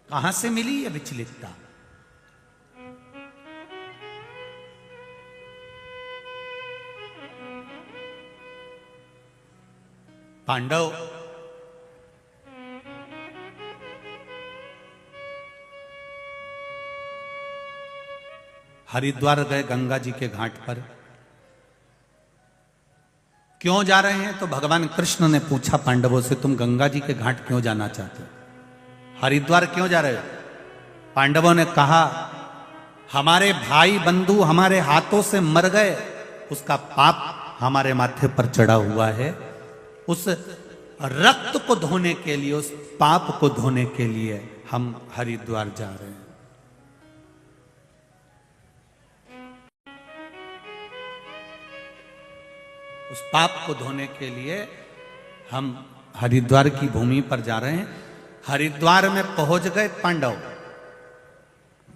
कहां से मिली यह विचलितता? पांडव हरिद्वार गए गंगा जी के घाट पर। क्यों जा रहे हैं? तो भगवान कृष्ण ने पूछा पांडवों से, तुम गंगा जी के घाट क्यों जाना चाहते हो? हरिद्वार क्यों जा रहे हो? पांडवों ने कहा, हमारे भाई बंधु हमारे हाथों से मर गए, उसका पाप हमारे माथे पर चढ़ा हुआ है। उस रक्त को धोने के लिए, उस पाप को धोने के लिए हम हरिद्वार जा रहे हैं। उस पाप को धोने के लिए हम हरिद्वार की भूमि पर जा रहे हैं। हरिद्वार में पहुंच गए पांडव,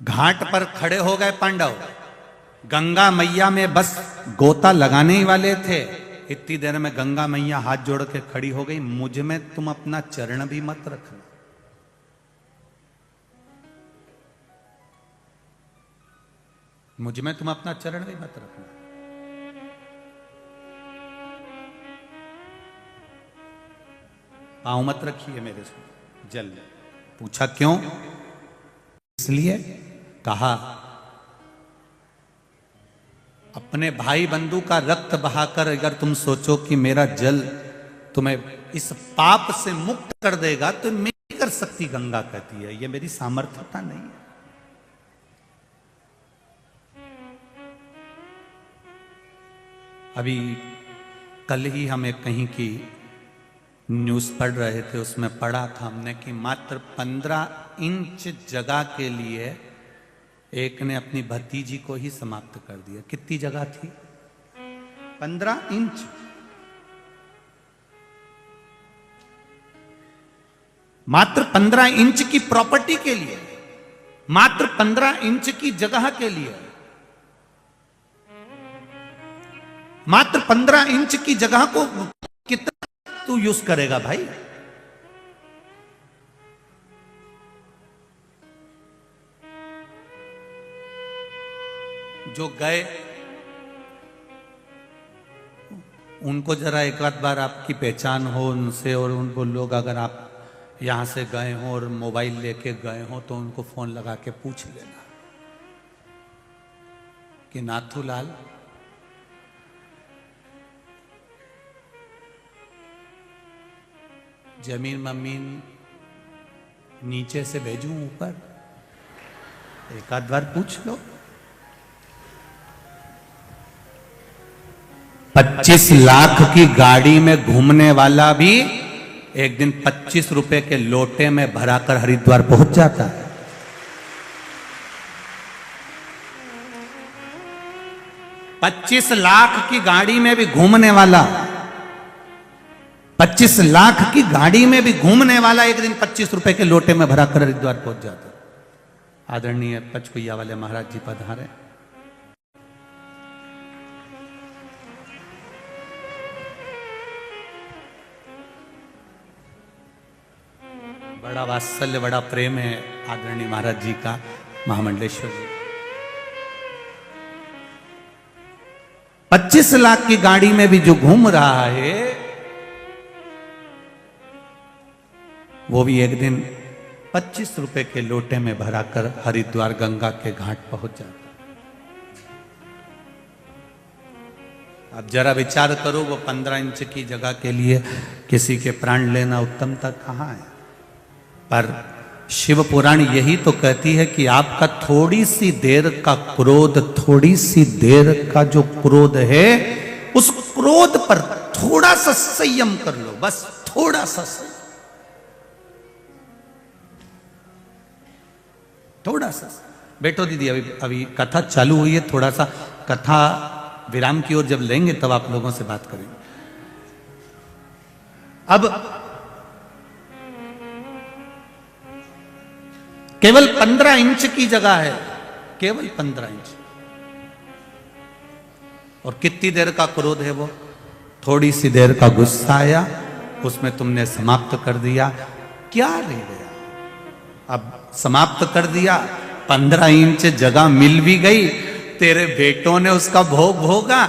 घाट पर खड़े हो गए पांडव। गंगा मैया में बस गोता लगाने ही वाले थे, इतनी देर में गंगा मैया हाथ जोड़ के खड़ी हो गई, मुझ में तुम अपना चरण भी मत रखना। मुझ में तुम अपना चरण भी मत रखना। पांव मत रखिए मेरे से जल में। पूछा क्यों? इसलिए कहा, अपने भाई बंधु का रक्त बहाकर अगर तुम सोचो कि मेरा जल तुम्हें इस पाप से मुक्त कर देगा, तो मैं नहीं कर सकती। गंगा कहती है, ये मेरी सामर्थ्यता नहीं है। अभी कल ही हमें कहीं की न्यूज पढ़ रहे थे, उसमें पढ़ा था हमने कि मात्र 15 इंच जगह के लिए एक ने अपनी भतीजी को ही समाप्त कर दिया। कितनी जगह थी? 15 इंच। मात्र 15 इंच की प्रॉपर्टी के लिए, मात्र 15 इंच की जगह के लिए, मात्र 15 इंच की जगह को कितना तू यूज करेगा भाई? जो गए उनको जरा एक बार आपकी पहचान हो उनसे, और उनको लोग अगर आप यहां से गए हो और मोबाइल लेके गए हो तो उनको फोन लगा के पूछ लेना कि नाथूलाल जमीन ममीन नीचे से भेजूं ऊपर? एक आध बार पूछ लो। 25 लाख की गाड़ी में घूमने वाला भी एक दिन 25 रुपए के लोटे में भराकर हरिद्वार पहुंच जाता है। $25 लाख की गाड़ी में भी घूमने वाला, 25 लाख की गाड़ी में भी घूमने वाला एक दिन 25 रुपए के लोटे में भराकर हरिद्वार पहुंच जाता है। आदरणीय पचकुइया वाले महाराज जी पधारे। बड़ा वात्सल्य, बड़ा प्रेम है आदरणीय महाराज जी का महामंडलेश्वर जी। 25 लाख की गाड़ी में भी जो घूम रहा है, वो भी एक दिन 25 रुपए के लोटे में भराकर हरिद्वार गंगा के घाट पहुंच जाता। अब जरा विचार करो, वो 15 इंच की जगह के लिए किसी के प्राण लेना उत्तमता कहां है? पर शिव पुराण यही तो कहती है कि आपका थोड़ी सी देर का क्रोध, थोड़ी सी देर का जो क्रोध है, उस क्रोध पर थोड़ा सा संयम कर लो, बस थोड़ा सा संयम, थोड़ा सा। बैठो दीदी, अभी कथा चालू हुई है, थोड़ा सा कथा विराम की ओर जब लेंगे तब आप लोगों से बात करेंगे। अब केवल 15 इंच की जगह है, केवल 15 इंच, और कितनी देर का क्रोध है वो? थोड़ी सी देर का गुस्सा आया, उसमें तुमने समाप्त कर दिया। क्या रह गया? अब समाप्त कर दिया, 15 इंच जगह मिल भी गई, तेरे बेटों ने उसका भोग भोगा,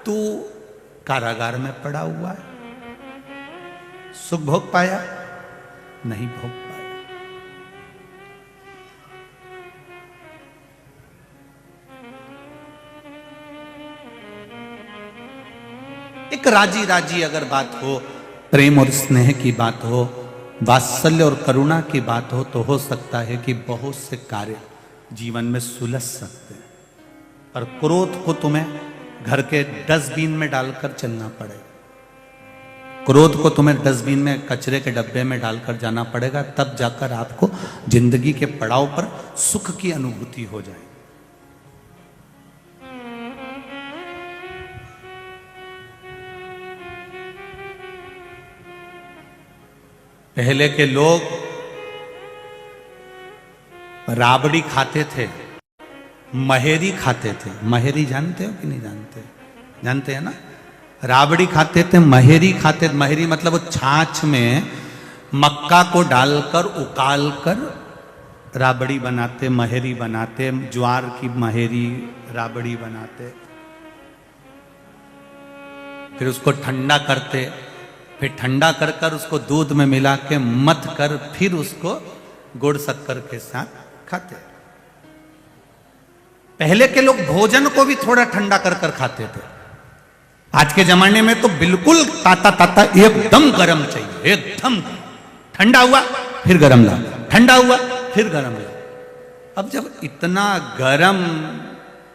तू कारागार में पड़ा हुआ है। सुख भोग पाया? नहीं भोग पाया। एक राजी राजी अगर बात हो, प्रेम और स्नेह की बात हो, वात्सल्य और करुणा की बात हो, तो हो सकता है कि बहुत से कार्य जीवन में सुलझ सकते हैं। पर क्रोध को तुम्हें घर के डस्टबिन में डालकर चलना पड़ेगा। क्रोध को तुम्हें डस्टबिन में, कचरे के डब्बे में डालकर जाना पड़ेगा, तब जाकर आपको जिंदगी के पड़ाव पर सुख की अनुभूति हो जाए। पहले के लोग राबड़ी खाते थे, महेरी खाते थे। महेरी जानते हो कि नहीं जानते? जानते हैं ना? राबड़ी खाते थे, महेरी खाते थे। महेरी मतलब वो छाछ में मक्का को डालकर उकाल कर राबड़ी बनाते, महेरी बनाते। ज्वार की महेरी राबड़ी बनाते, फिर उसको ठंडा करते, फिर ठंडा कर कर उसको दूध में मिला के मथ कर फिर उसको गुड़ शक्कर के साथ खाते। पहले के लोग भोजन को भी थोड़ा ठंडा कर कर खाते थे। आज के जमाने में तो बिल्कुल ताता ताता एकदम गर्म चाहिए, एकदम ठंडा हुआ फिर गर्म ला, ठंडा हुआ फिर गर्म ला। अब जब इतना गर्म,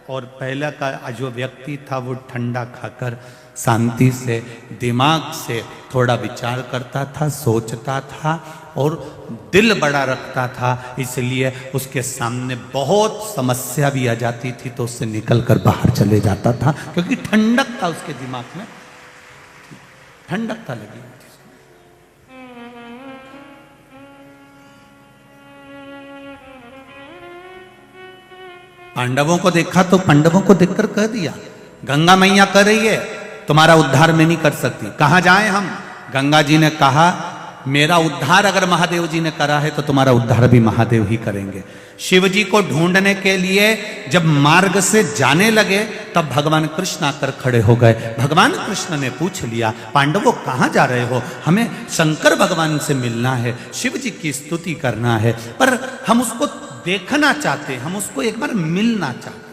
और पहले का जो व्यक्ति था वो ठंडा खाकर शांति से, दिमाग से थोड़ा विचार करता था, सोचता था और दिल बड़ा रखता था, इसलिए उसके सामने बहुत समस्या भी आ जाती थी तो उससे निकल कर बाहर चले जाता था, क्योंकि ठंडक था उसके दिमाग में, ठंडक था लगी। पांडवों को देखा तो पांडवों को देखकर कह दिया, गंगा मैया कर रही है, तुम्हारा उद्धार मैं नहीं कर सकती, कहां जाएं हम? गंगा जी ने कहा, मेरा उद्धार अगर महादेव जी ने करा है तो तुम्हारा उद्धार भी महादेव ही करेंगे। शिव जी को ढूंढने के लिए जब मार्ग से जाने लगे तब भगवान कृष्ण आकर खड़े हो गए। भगवान कृष्ण ने पूछ लिया, पांडवों कहां जा रहे हो? हमें शंकर भगवान से मिलना है, शिव जी की स्तुति करना है, पर हम उसको देखना चाहते, हम उसको एक बार मिलना चाहते।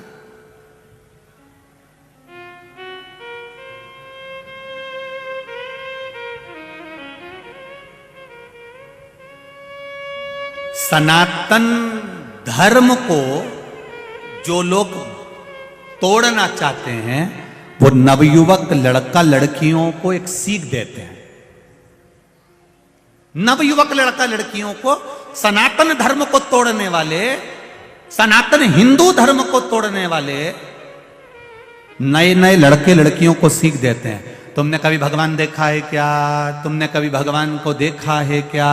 सनातन धर्म को जो लोग तोड़ना चाहते हैं वो नवयुवक लड़का लड़कियों को एक सीख देते हैं। नवयुवक लड़का लड़कियों को, सनातन धर्म को तोड़ने वाले, सनातन हिंदू धर्म को तोड़ने वाले नए नए लड़के लड़कियों को सीख देते हैं। तुमने कभी भगवान देखा है क्या? तुमने कभी भगवान को देखा है क्या?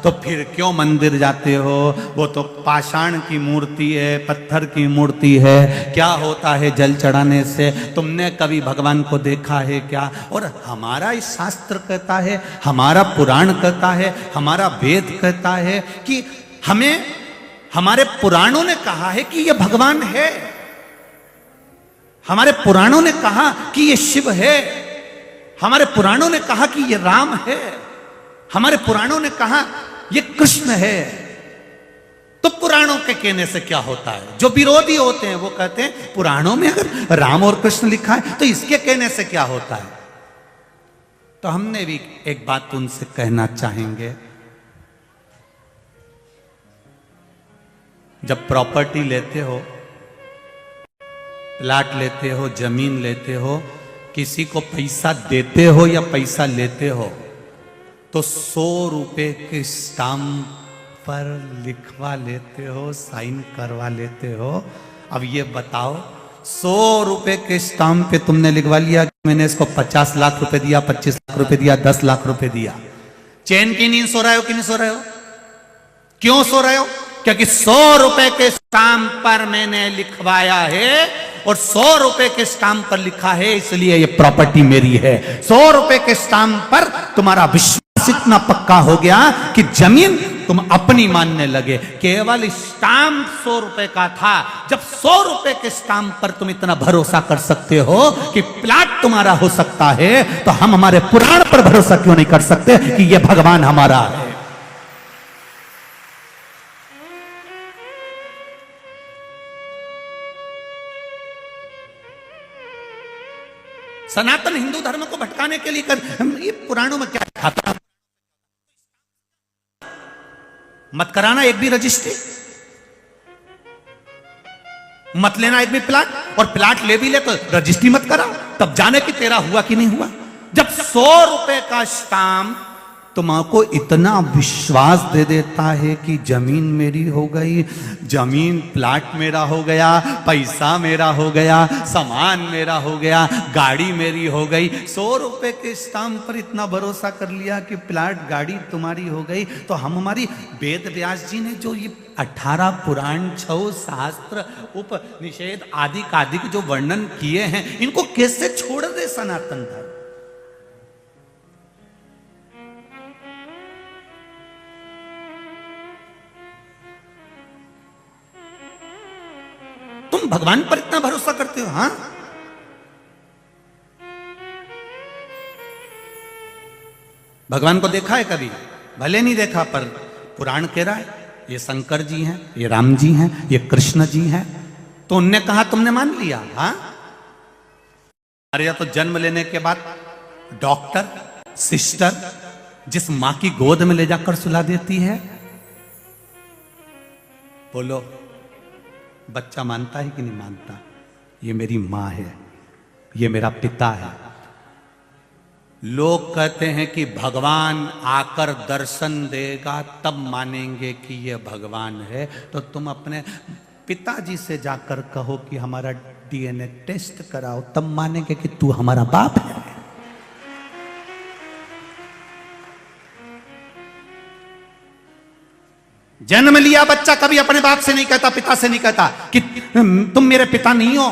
तो फिर क्यों मंदिर जाते हो? वो तो पाषाण की मूर्ति है, पत्थर की मूर्ति है, क्या होता है जल चढ़ाने से? तुमने कभी भगवान को देखा है क्या? और हमारा इस शास्त्र कहता है, हमारा पुराण कहता है, हमारा वेद कहता है कि हमें, हमारे पुराणों ने कहा है कि ये भगवान है, हमारे पुराणों ने कहा कि ये शिव है, हमारे पुराणों ने कहा कि ये राम है, हमारे पुराणों ने कहा ये कृष्ण है। तो पुराणों के कहने से क्या होता है? जो विरोधी होते हैं वो कहते हैं पुराणों में अगर राम और कृष्ण लिखा है तो इसके कहने से क्या होता है? तो हमने भी एक बात उनसे कहना चाहेंगे, जब प्रॉपर्टी लेते हो, प्लाट लेते हो, जमीन लेते हो, किसी को पैसा देते हो या पैसा लेते हो, तो 100 रुपए के स्टाम्प पर लिखवा लेते हो, साइन करवा लेते हो। अब ये बताओ, 100 रुपए के स्टाम्प पे तुमने लिखवा लिया कि मैंने इसको 50 लाख रुपए दिया, 25 लाख रुपए दिया, 10 लाख रुपए दिया। चैन की नींद सो रहे हो कि नहीं सो रहे हो? क्यों सो रहे हो? क्योंकि 100 रुपए के स्टाम्प पर मैंने लिखवाया है और 100 रुपए के स्टाम्प पर लिखा है, इसलिए ये प्रॉपर्टी मेरी है। 100 रुपए के स्टाम्प पर तुम्हारा विश्वास इतना पक्का हो गया कि जमीन तुम अपनी मानने लगे। केवल स्टाम्प 100 रुपए का था। जब 100 रुपए के स्टाम्प पर तुम इतना भरोसा कर सकते हो कि प्लाट तुम्हारा हो सकता है, तो हम हमारे पुराण पर भरोसा क्यों नहीं कर सकते कि यह भगवान हमारा है। सनातन हिंदू धर्म को भटकाने के लिए ये पुराणों में क्या लिखा था? मत कराना एक भी रजिस्ट्री, मत लेना एक भी प्लाट, और प्लाट ले भी ले तो रजिस्ट्री मत करा, तब जाने कि तेरा हुआ कि नहीं हुआ। जब 100 रुपए का स्टाम्प तुमको इतना विश्वास दे देता है कि जमीन मेरी हो गई, जमीन प्लाट मेरा हो गया, पैसा मेरा हो गया, सामान मेरा हो गया, गाड़ी मेरी हो गई, 100 रुपए के स्टाम्प पर इतना भरोसा कर लिया कि प्लाट गाड़ी तुम्हारी हो गई, तो हम हमारी वेद व्यास जी ने जो ये 18 पुराण 6 शास्त्र उपनिषेध आदि आदि जो वर्णन किए हैं, इनको कैसे छोड़ दे सनातन धर्म। तुम भगवान पर इतना भरोसा करते हो? हां, भगवान को देखा है कभी? भले नहीं देखा, पर पुराण कह रहा है ये शंकर जी हैं, ये राम जी हैं, ये कृष्ण जी हैं, तो उनने कहा तुमने मान लिया। हां, अरे या तो जन्म लेने के बाद डॉक्टर सिस्टर जिस मां की गोद में ले जाकर सुला देती है, बोलो बच्चा मानता है कि नहीं मानता? ये मेरी मां है, ये मेरा पिता है। लोग कहते हैं कि भगवान आकर दर्शन देगा तब मानेंगे कि ये भगवान है। तो तुम अपने पिताजी से जाकर कहो कि हमारा डीएनए टेस्ट कराओ, तब मानेंगे कि तू हमारा बाप है। जन्म लिया बच्चा कभी अपने बाप से नहीं कहता, पिता से नहीं कहता कि तुम मेरे पिता नहीं हो।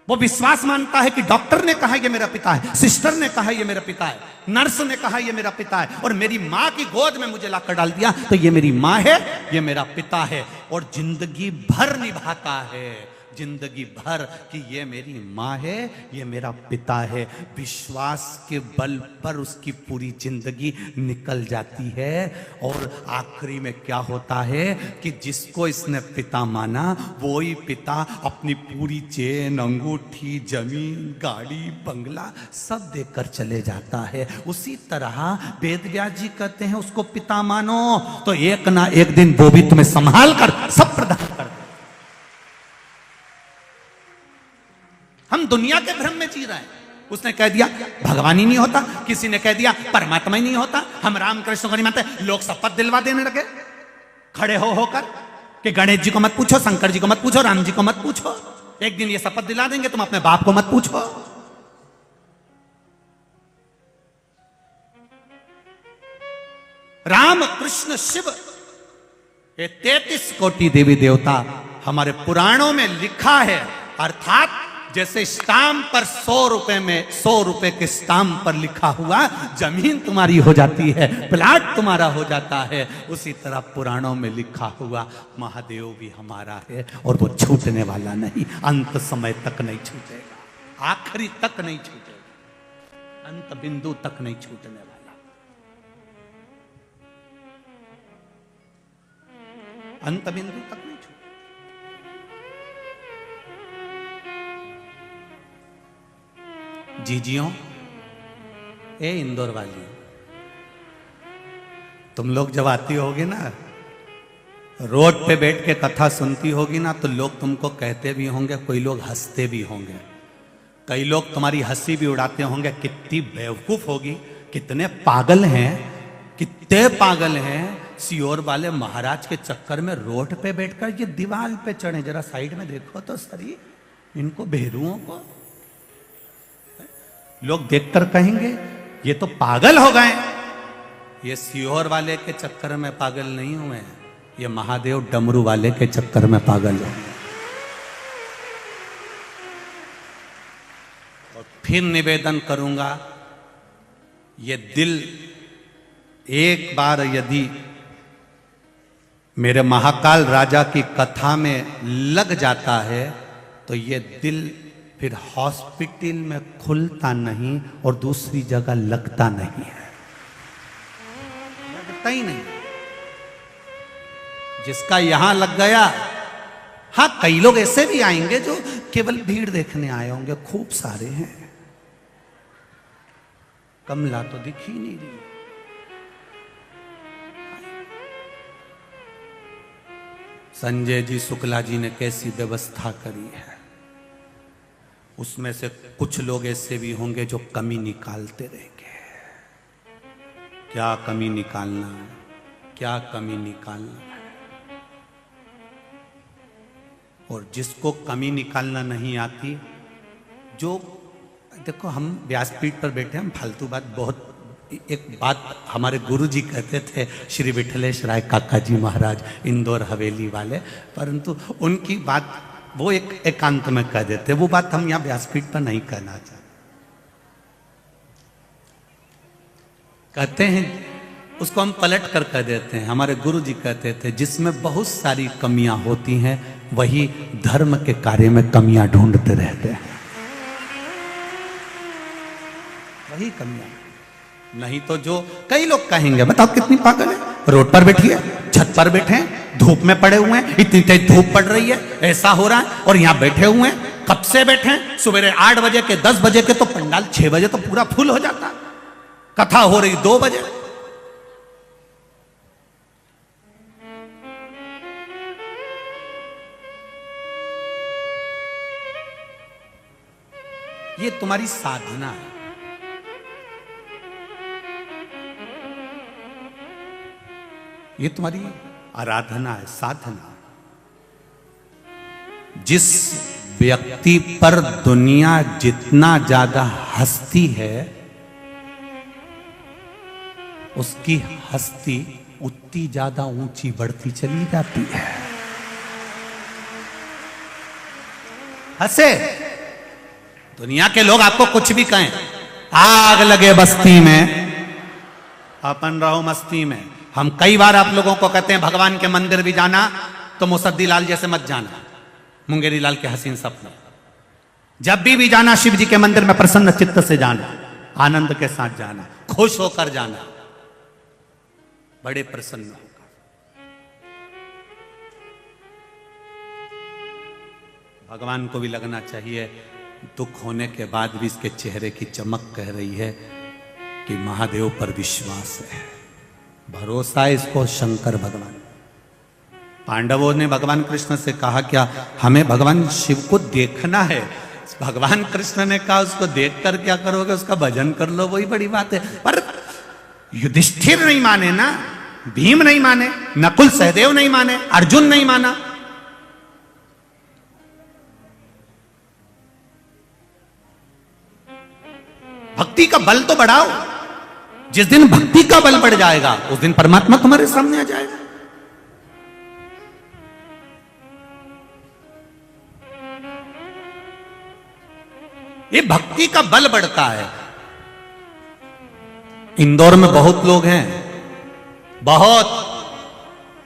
वो विश्वास मानता है कि डॉक्टर ने कहा ये मेरा पिता है, सिस्टर ने कहा ये मेरा पिता है, नर्स ने कहा ये मेरा पिता है, और मेरी मां की गोद में मुझे लाकर डाल दिया तो ये मेरी मां है, ये मेरा पिता है। और जिंदगी भर निभाता है, जिंदगी भर कि ये मेरी मां है, ये मेरा पिता है। विश्वास के बल पर उसकी पूरी जिंदगी निकल जाती है। और आखिरी में क्या होता है कि जिसको इसने पिता माना, वो ही पिता अपनी पूरी चेन, अंगूठी, जमीन, गाड़ी, बंगला सब देकर चले जाता है। उसी तरह वेद व्यास जी कहते हैं उसको पिता मानो, तो एक ना एक दिन वो भी तुम्हें संभाल कर सब प्रदान कर। हम दुनिया के भ्रम में जी रहे हैं। उसने कह दिया भगवान ही नहीं होता, किसी ने कह दिया परमात्मा ही नहीं होता, हम रामकृष्ण को नहीं मानते। लोग शपथ दिलवा देने लगे खड़े हो होकर कि गणेश जी को मत पूछो, शंकर जी को मत पूछो, राम जी को मत पूछो। एक दिन ये शपथ दिला देंगे तुम अपने बाप को मत पूछो। राम कृष्ण शिव ये 33 कोटि देवी देवता हमारे पुराणों में लिखा है। अर्थात जैसे स्टाम्प पर 100 रुपए में 100 रुपए के स्टाम्प पर लिखा हुआ जमीन तुम्हारी हो जाती है, प्लाट तुम्हारा हो जाता है, उसी तरह पुराणों में लिखा हुआ महादेव भी हमारा है। और वो छूटने वाला नहीं, अंत समय तक नहीं छूटेगा, आखिरी तक नहीं छूटेगा, अंत बिंदु तक नहीं छूटने वाला, अंत बिंदु तक नहीं छूटेगा। जीजियों, ए इंदौर वाली, तुम लोग जब आती होगी ना, रोड पे बैठ के कथा सुनती होगी ना, तो लोग तुमको कहते भी होंगे, कोई लोग हंसते भी होंगे, कई लोग तुम्हारी हंसी भी उड़ाते होंगे। कितनी बेवकूफ होगी, कितने पागल हैं, कितने पागल हैं। सियोर वाले महाराज के चक्कर में रोड पे बैठकर ये दीवार पे चढ़े। जरा साइड में देखो तो सही, इनको भेरुओं को लोग देखकर कहेंगे ये तो पागल हो गए। ये सीहोर वाले के चक्कर में पागल नहीं हुए हैं, ये महादेव डमरू वाले के चक्कर में पागल हो। और फिर निवेदन करूंगा, ये दिल एक बार यदि मेरे महाकाल राजा की कथा में लग जाता है तो ये दिल फिर हॉस्पिटल में खुलता नहीं और दूसरी जगह लगता नहीं है, लगता ही नहीं। जिसका यहां लग गया, हाँ कई लोग ऐसे भी आएंगे जो केवल भीड़ देखने आए होंगे, खूब सारे हैं। कमला तो दिख ही नहीं रही। संजय जी शुक्ला जी ने कैसी व्यवस्था करी है, उसमें से कुछ लोग ऐसे भी होंगे जो कमी निकालते रहेंगे। क्या कमी निकालना है, क्या कमी निकालना है। और जिसको कमी निकालना नहीं आती, जो देखो हम व्यासपीठ पर बैठे, हम फालतू बात बहुत, एक बात हमारे गुरु जी कहते थे, श्री विठलेश राय काका जी महाराज इंदौर हवेली वाले, परंतु उनकी बात वो एक एकांत में कह देते, वो बात हम यहां व्यासपीठ पर नहीं कहना चाहते। कहते हैं उसको हम पलट कर कह देते हैं। हमारे गुरु जी कहते थे जिसमें बहुत सारी कमियां होती हैं वही धर्म के कार्य में कमियां ढूंढते रहते हैं, वही कमियां। नहीं तो जो कई लोग कहेंगे, बताओ कितनी पागल है, रोड पर बैठी है, छत पर बैठे हैं, धूप में पड़े हुए हैं, इतनी तेज धूप पड़ रही है, ऐसा हो रहा है, और यहां बैठे हुए हैं, कब से बैठे हैं, सुबह 8 बजे के 10 बजे के तो पंडाल 6 बजे तो पूरा फुल हो जाता, कथा हो रही 2 बजे। ये तुम्हारी साधना है, ये तुम्हारी आराधना है, साधना। जिस व्यक्ति पर दुनिया जितना ज्यादा हंसती है, उसकी हस्ती उतनी ज्यादा ऊंची बढ़ती चली जाती है। हंसे, दुनिया के लोग आपको कुछ भी कहें, आग लगे बस्ती में अपन रहो मस्ती में। हम कई बार आप लोगों को कहते हैं भगवान के मंदिर भी जाना तो मुसद्दी लाल जैसे मत जाना, मुंगेरी लाल के हसीन सपने। जब भी जाना शिव जी के मंदिर में प्रसन्न चित्त से जाना, आनंद के साथ जाना, खुश होकर जाना, बड़े प्रसन्न होकर। भगवान को भी लगना चाहिए, दुख होने के बाद भी इसके चेहरे की चमक कह रही है कि महादेव पर विश्वास है, भरोसा है इसको। शंकर भगवान, पांडवों ने भगवान कृष्ण से कहा क्या हमें भगवान शिव को देखना है, भगवान कृष्ण ने कहा उसको देखकर क्या करोगे, उसका भजन कर लो, वही बड़ी बात है। पर युधिष्ठिर नहीं माने ना, भीम नहीं माने, नकुल सहदेव नहीं माने, अर्जुन नहीं माना। भक्ति का बल तो बढ़ाओ, जिस दिन भक्ति का बल बढ़ जाएगा उस दिन परमात्मा तुम्हारे सामने आ जाएगा। ये भक्ति का बल बढ़ता है। इंदौर में बहुत लोग हैं, बहुत,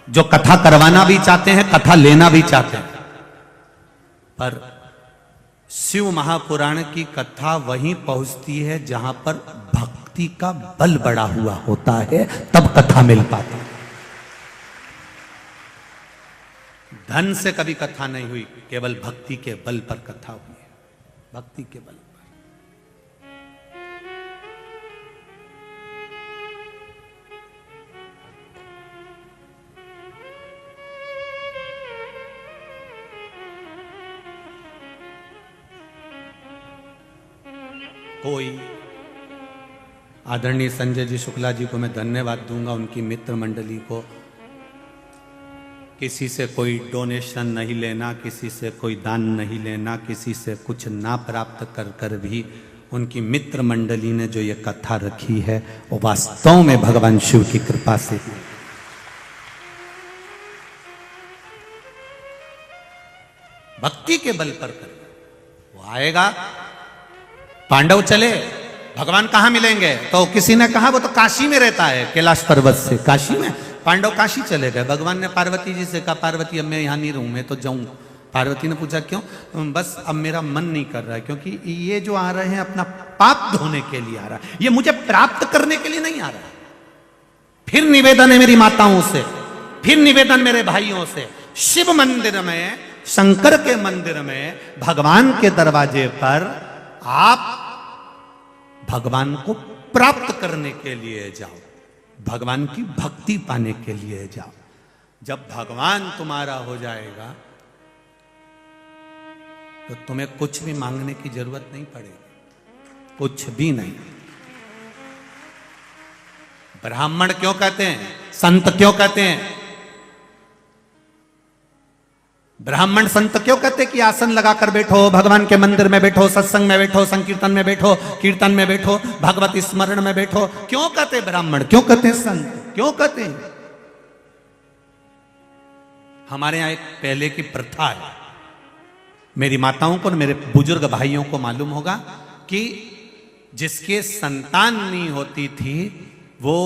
जो कथा करवाना भी चाहते हैं, कथा लेना भी चाहते हैं, पर शिव महापुराण की कथा वहीं पहुंचती है जहां पर भक्ति का बल बढ़ा हुआ होता है, तब कथा मिल पाती है। धन से कभी कथा नहीं हुई, केवल भक्ति के बल पर कथा हुई है, भक्ति के बल पर। कोई आदरणीय संजय जी शुक्ला जी को मैं धन्यवाद दूंगा, उनकी मित्र मंडली को। किसी से कोई डोनेशन नहीं लेना, किसी से कोई दान नहीं लेना, किसी से कुछ ना प्राप्त कर कर भी उनकी मित्र मंडली ने जो ये कथा रखी है वो वास्तव में भगवान शिव की कृपा से। भक्ति के बल पर कर वो आएगा। पांडव चले, भगवान कहाँ मिलेंगे? तो किसी ने कहा वो तो काशी में रहता है, कैलाश पर्वत से काशी में। पांडव काशी चले गए। भगवान ने पार्वती जी से कहा, पार्वती अब मैं यहाँ नहीं रहूँ, मैं तो जाऊँ। पार्वती ने पूछा क्यों? बस अब मेरा मन नहीं कर रहा है, क्योंकि ये जो आ रहे हैं अपना पाप धोने के लिए आ रहा है, ये मुझे प्राप्त करने के लिए नहीं आ रहा। फिर निवेदन है मेरी माताओं से, फिर निवेदन मेरे भाइयों से, शिव मंदिर में, शंकर के मंदिर में, भगवान के दरवाजे पर आप भगवान को प्राप्त करने के लिए जाओ, भगवान की भक्ति पाने के लिए जाओ। जब भगवान तुम्हारा हो जाएगा तो तुम्हें कुछ भी मांगने की जरूरत नहीं पड़ेगी, कुछ भी नहीं। ब्राह्मण क्यों कहते हैं? संत क्यों कहते हैं? ब्राह्मण संत क्यों कहते कि आसन लगाकर बैठो, भगवान के मंदिर में बैठो, सत्संग में बैठो, संकीर्तन में बैठो, कीर्तन में बैठो, भगवत स्मरण में बैठो? क्यों कहते ब्राह्मण? क्यों कहते संत? क्यों कहते? हमारे यहां एक पहले की प्रथा है, मेरी माताओं को और मेरे बुजुर्ग भाइयों को मालूम होगा कि जिसके संतान नहीं होती थी वो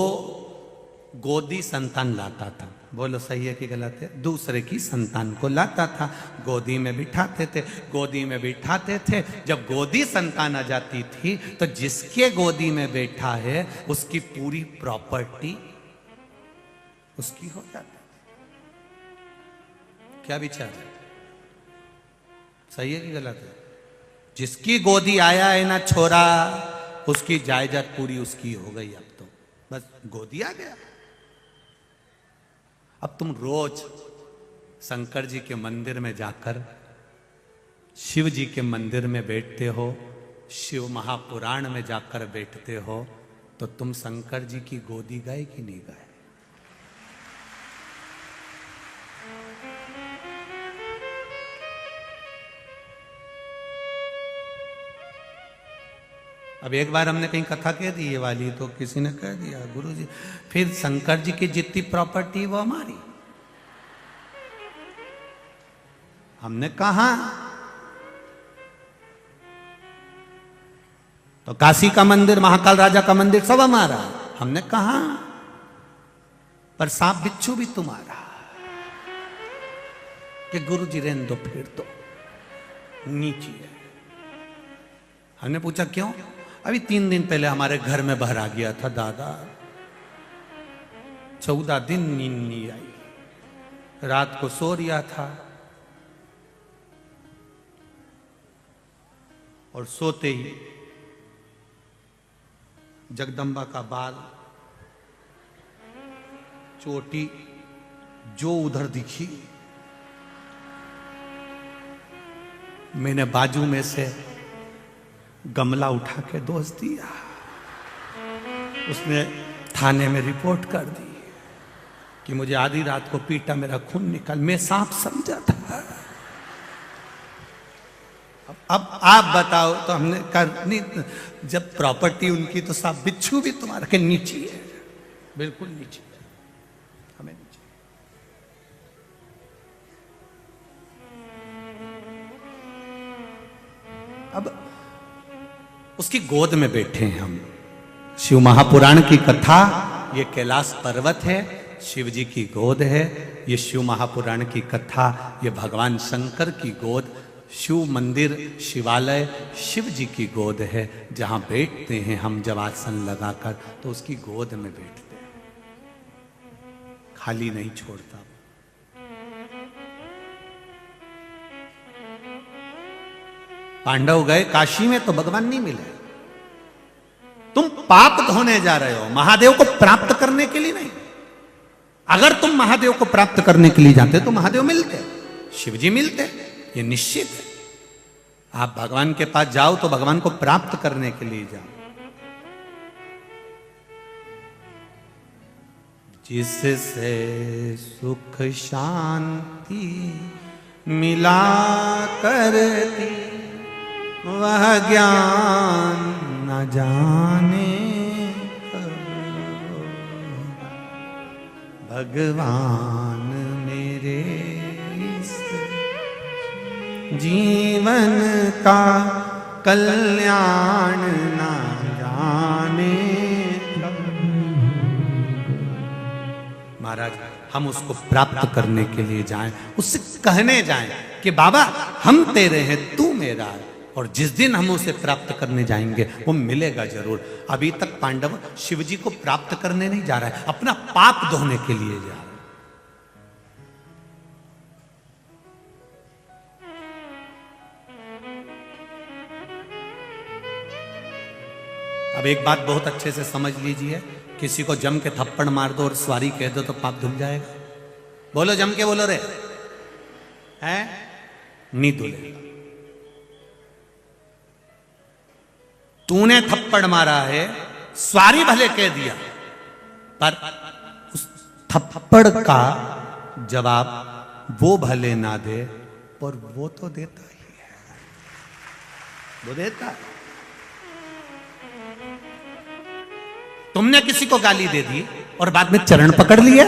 गोदी संतान लाता था। बोलो सही है कि गलत है? दूसरे की संतान को लाता था, गोदी में बिठाते थे, गोदी में बिठाते थे। जब गोदी संतान आ जाती थी तो जिसके गोदी में बैठा है उसकी पूरी प्रॉपर्टी उसकी हो जाती। क्या विचार है? सही है कि गलत है? जिसकी गोदी आया है ना छोरा, उसकी जायदाद पूरी उसकी हो गई। अब तो बस गोदी आ गया। अब तुम रोज शंकर जी के मंदिर में जाकर शिव जी के मंदिर में बैठते हो, शिव महापुराण में जाकर बैठते हो, तो तुम शंकर जी की गोदी गए कि नहीं गए? अब एक बार हमने कहीं कथा कह दी ये वाली, तो किसी ने कह दिया गुरुजी फिर शंकर जी की जितनी प्रॉपर्टी वो हमारी। हमने कहा तो काशी का मंदिर, महाकाल राजा का मंदिर सब हमारा। हमने कहा पर सांप बिच्छू भी तुम्हारा। कि गुरुजी रहने दो, फिर तो नीचे है। हमने पूछा क्यों? अभी 3 दिन पहले हमारे घर में बाहर आ गया था दादा, 14 दिन नींद नहीं आई, रात को सो रिया था और सोते ही जगदम्बा का बाल, चोटी जो उधर दिखी, मैंने बाजू में से गमला उठा के दोस्त दिया। उसने थाने में रिपोर्ट कर दी कि मुझे आधी रात को पीटा, मेरा खून निकल, मैं सांप समझा था। अब आप बताओ। तो हमने कहा नहीं, जब प्रॉपर्टी उनकी तो सांप बिच्छू भी तुम्हारा के नीचे है, बिल्कुल नीचे है, हमें नीचे। अब उसकी गोद में बैठे हैं हम। शिव महापुराण की कथा, ये कैलाश पर्वत है, शिव जी की गोद है। ये शिव महापुराण की कथा, ये भगवान शंकर की गोद, शिव मंदिर, शिवालय, शिव जी की गोद है। जहां बैठते हैं हम जब आसन लगाकर, तो उसकी गोद में बैठते हैं, खाली नहीं छोड़ता। पांडव गए काशी में तो भगवान नहीं मिले। तुम पाप धोने जा रहे हो, महादेव को प्राप्त करने के लिए नहीं। अगर तुम महादेव को प्राप्त करने के लिए जाते तो महादेव मिलते, शिव जी मिलते, ये निश्चित है। आप भगवान के पास जाओ तो भगवान को प्राप्त करने के लिए जाओ। जिससे सुख शांति मिला करती, वह ज्ञान न जाने भगवान मेरे इस जीवन का कल्याण न जाने। हम उसको प्राप्त करने के लिए जाएं, उससे कहने जाएं कि बाबा हम तेरे हैं, तू मेरा है, और जिस दिन हम उसे प्राप्त करने जाएंगे वो मिलेगा जरूर। अभी तक पांडव शिवजी को प्राप्त करने नहीं जा रहा है, अपना पाप धोने के लिए जा रहा है। अब एक बात बहुत अच्छे से समझ लीजिए, किसी को जम के थप्पड़ मार दो और स्वारी कह दो तो पाप धुल जाएगा? बोलो, जम के बोलो रे, है नहीं धुलेगा। तूने थप्पड़ मारा है, स्वारी भले कह दिया, पर उस थप्पड़ का जवाब वो भले ना दे, पर वो तो देता ही है, वो देता है। तुमने किसी को गाली दे दी और बाद में चरण पकड़ लिया,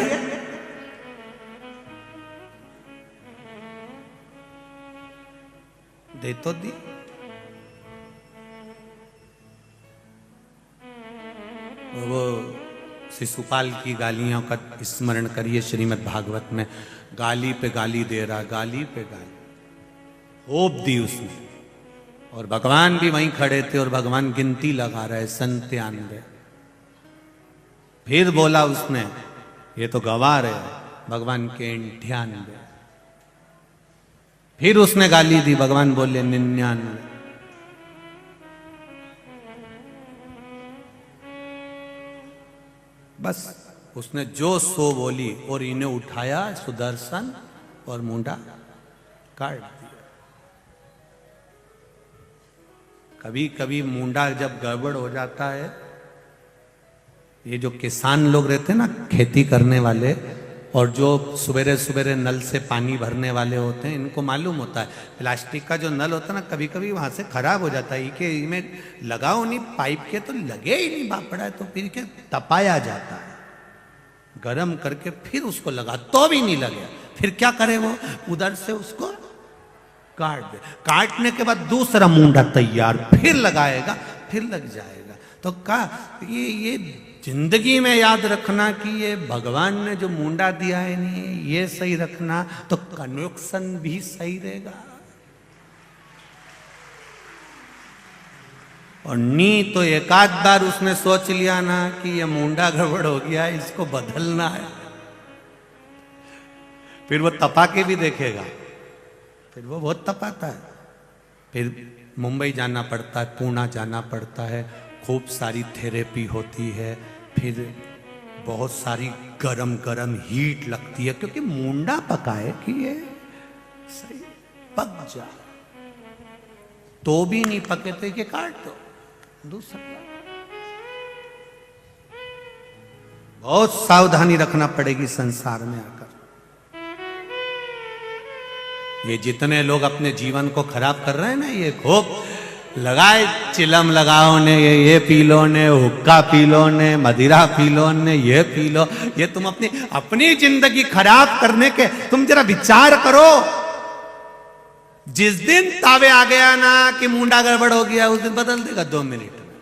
दे तो दी। वो शिशुपाल की गालियों का स्मरण करिए, श्रीमद् भागवत में गाली पे गाली दे रहा, गाली पे गाली खूब दी उसने, और भगवान भी वहीं खड़े थे और भगवान गिनती लगा रहे 97। फिर बोला उसने, ये तो गवार है, भगवान के 98। फिर उसने गाली दी, भगवान बोले 99। बस उसने जो सो बोली, और इन्हें उठाया सुदर्शन और मुंडा काट दिया। कभी कभी मुंडा जब गड़बड़ हो जाता है, ये जो किसान लोग रहते हैं ना, खेती करने वाले, और जो सवेरे सवेरे नल से पानी भरने वाले होते हैं, इनको मालूम होता है प्लास्टिक का जो नल होता है ना, कभी कभी वहां से खराब हो जाता है, कि इनमें लगाओ नहीं, पाइप के तो लगे ही नहीं बापड़ा है, तो फिर के तपाया जाता है, गरम करके फिर उसको लगा तो भी नहीं लगे, फिर क्या करे वो, उधर से उसको काट दे, काटने के बाद दूसरा मुंडा तैयार, फिर लगाएगा, फिर लग जाएगा। तो कहा ये जिंदगी में याद रखना कि ये भगवान ने जो मुंडा दिया है नहीं, ये सही रखना तो कनेक्शन भी सही रहेगा, और नी तो एक आध बार उसने सोच लिया ना कि ये मुंडा गड़बड़ हो गया, इसको बदलना है, फिर वो तपा के भी देखेगा, फिर वो बहुत तपाता है, फिर मुंबई जाना पड़ता है, पुणे जाना पड़ता है, खूब सारी थेरेपी होती है, फिर बहुत सारी गरम गरम हीट लगती है, क्योंकि मुंडा पकाए कि ये सही पक जाए, तो भी नहीं पके तो ये काट दो दूसरा। बहुत सावधानी रखना पड़ेगी संसार में आकर। ये जितने लोग अपने जीवन को खराब कर रहे हैं ना, ये खूब लगाए, चिलम लगाओ ने, ये पी लो ने, हुक्का पी लो ने, मदिरा पी लो ने, ये पी लो, ये तुम अपनी जिंदगी खराब करने के तुम जरा विचार करो। जिस दिन तावे आ गया ना कि मुंडा गड़बड़ हो गया, उस दिन बदल देगा 2 मिनट में,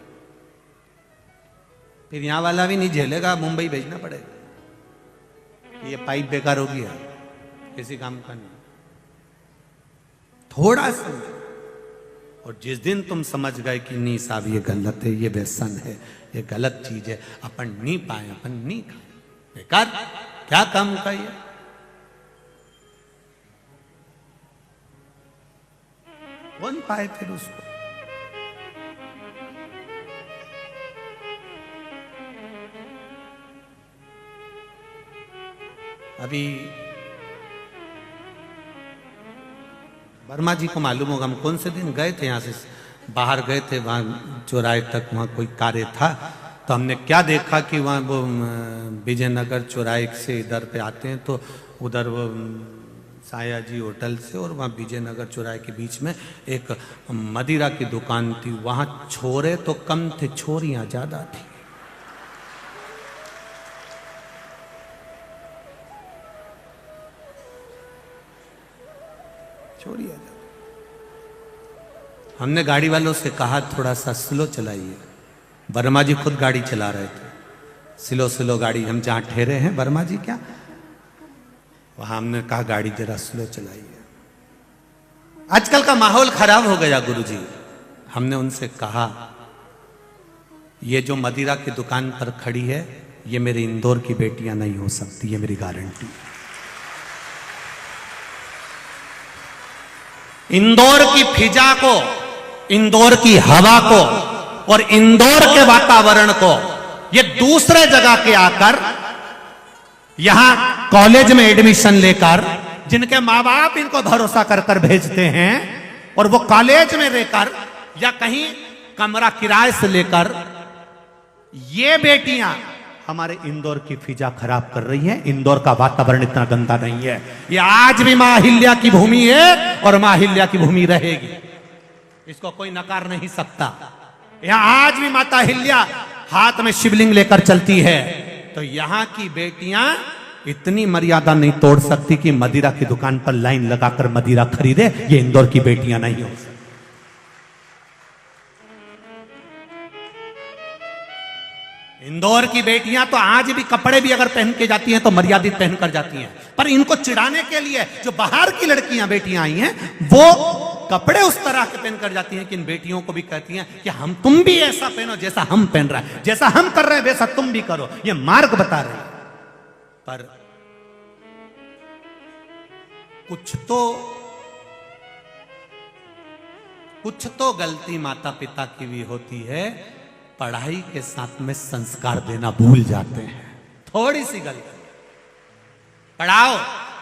फिर यहां वाला भी नहीं झेलेगा, मुंबई भेजना पड़ेगा, ये पाइप बेकार हो गया, किसी काम का नहीं। थोड़ा सा, और जिस दिन तुम समझ गए कि नहीं साहब ये गलत है, ये व्यसन है, ये गलत चीज है, अपन नहीं पाए, अपन नहीं खाए, बेकार क्या काम का ये, कौन पाए फिर उसको। अभी वर्मा जी को मालूम होगा, हम कौन से दिन गए थे, यहाँ से बाहर गए थे, वहाँ चौराहे तक वहाँ कोई कार्य था, तो हमने क्या देखा कि वहाँ वो विजयनगर चौराहे से इधर पे आते हैं, तो उधर वो साया जी होटल से और वहाँ विजयनगर चौराहे के बीच में एक मदिरा की दुकान थी, वहाँ छोरे तो कम थे, छोरियाँ ज़्यादा थी। छोड़िए। हमने गाड़ी वालों से कहा थोड़ा सा स्लो चलाइए, वर्मा जी खुद गाड़ी चला रहे थे, स्लो स्लो गाड़ी, हम जहाँ ठहरे हैं वर्मा जी क्या वहां हमने कहा गाड़ी जरा स्लो चलाइए, आजकल का माहौल खराब हो गया गुरुजी। हमने उनसे कहा ये जो मदिरा की दुकान पर खड़ी है ये मेरे इंदौर की बेटियां नहीं हो सकती, ये मेरी गारंटी। इंदौर की फिजा को, इंदौर की हवा को और इंदौर के वातावरण को ये दूसरे जगह के आकर यहां कॉलेज में एडमिशन लेकर, जिनके मां बाप इनको भरोसा कर कर भेजते हैं और वो कॉलेज में रहकर या कहीं कमरा किराए से लेकर, ये बेटियां हमारे इंदौर की फिजा खराब कर रही हैं। इंदौर का वातावरण इतना गंदा नहीं है। ये आज भी मां अहिल्या की भूमि है और मां अहिल्या की भूमि रहेगी, इसको कोई नकार नहीं सकता। यहां आज भी माता अहिल्या हाथ में शिवलिंग लेकर चलती है। तो यहां की बेटियां इतनी मर्यादा नहीं तोड़ सकती कि मदिरा की दुकान पर लाइन लगाकर मदिरा खरीदे। ये इंदौर की बेटियां नहीं हो सकती। इंदौर की बेटियां तो आज भी कपड़े भी अगर पहन के जाती हैं तो मर्यादित पहनकर जाती हैं, पर इनको चिढ़ाने के लिए जो बाहर की लड़कियां बेटियां आई हैं वो कपड़े उस तरह के पहनकर जाती हैं कि इन बेटियों को भी कहती हैं कि हम, तुम भी ऐसा पहनो जैसा हम पहन रहे हैं, जैसा हम कर रहे हैं वैसा तुम भी करो। ये मार्ग बता रहे हैं। पर कुछ तो गलती माता पिता की भी होती है, पढ़ाई के साथ में संस्कार देना भूल जाते हैं। थोड़ी सी गलती। पढ़ाओ।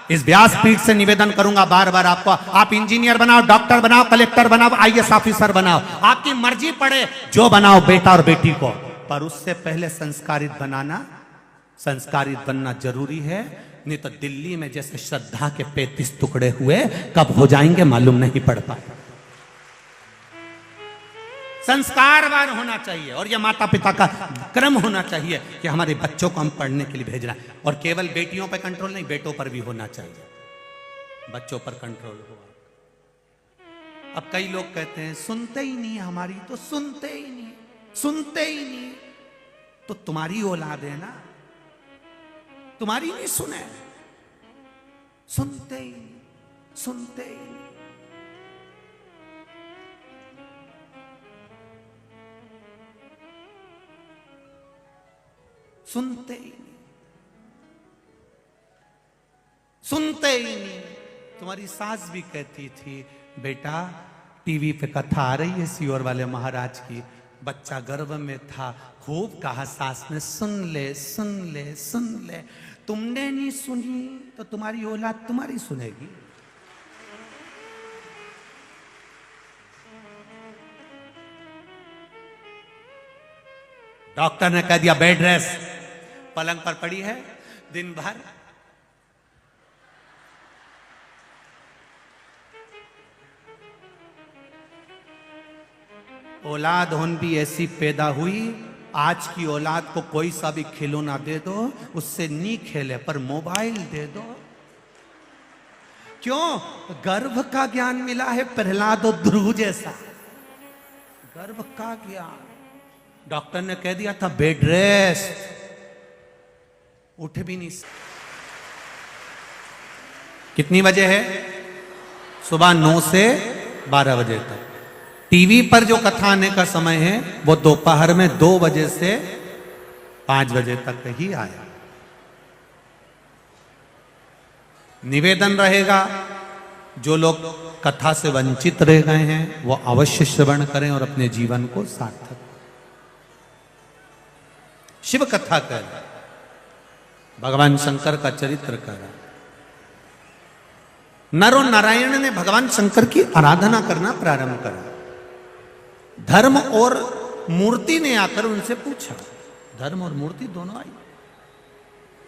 इस व्यासपीठ से निवेदन करूंगा बार बार आपको, आप इंजीनियर बनाओ, डॉक्टर बनाओ, कलेक्टर बनाओ, आईएएस ऑफिसर बनाओ, आपकी मर्जी पड़े जो बनाओ बेटा और बेटी को, पर उससे पहले संस्कारित बनाना, संस्कारित बनना जरूरी है। नहीं तो दिल्ली में जैसे श्रद्धा के 35 टुकड़े हुए, कब हो जाएंगे मालूम नहीं पड़ पाए। संस्कारवान होना चाहिए और यह माता पिता का क्रम होना चाहिए कि हमारे बच्चों को हम पढ़ने के लिए भेज रहे हैं। और केवल बेटियों पर कंट्रोल नहीं, बेटों पर भी होना चाहिए। बच्चों पर कंट्रोल हो। अब कई लोग कहते हैं सुनते ही नहीं हमारी, तो सुनते ही नहीं, सुनते ही नहीं। तो तुम्हारी औलाद है ना, तुम्हारी नहीं सुने, सुनते ही नहीं, सुनते ही नहीं। सुनते ही नहीं, सुनते ही नहीं। तुम्हारी सास भी कहती थी बेटा टीवी पे कथा आ रही है सीहोर वाले महाराज की, बच्चा गर्भ में था, खूब कहा सास ने सुन ले सुन ले सुन ले। तुमने नहीं सुनी तो तुम्हारी औलाद तुम्हारी सुनेगी। डॉक्टर ने कह दिया बेड रेस्ट, पलंग पर पड़ी है दिन भर, औलाद होन भी ऐसी पैदा हुई। आज की औलाद को कोई सा भी खिलौना दे दो, उससे नहीं खेले, पर मोबाइल दे दो। क्यों? गर्भ का ज्ञान मिला है प्रहलाद और ध्रुव जैसा, गर्भ का ज्ञान। डॉक्टर ने कह दिया था बेड रेस्ट, उठ भी नहीं। कितनी बजे है? सुबह 9 से 12 बजे तक। टीवी पर जो कथा आने का समय है वो दोपहर में 2 बजे से 5 बजे तक ही आया। निवेदन रहेगा जो लोग कथा से वंचित रह गए हैं वो अवश्य श्रवण करें और अपने जीवन को सार्थक। शिव कथा कर, भगवान शंकर का चरित्र कर। नर और नारायण ने भगवान शंकर की आराधना करना प्रारंभ करा। धर्म और मूर्ति ने आकर उनसे पूछा, धर्म और मूर्ति दोनों आई,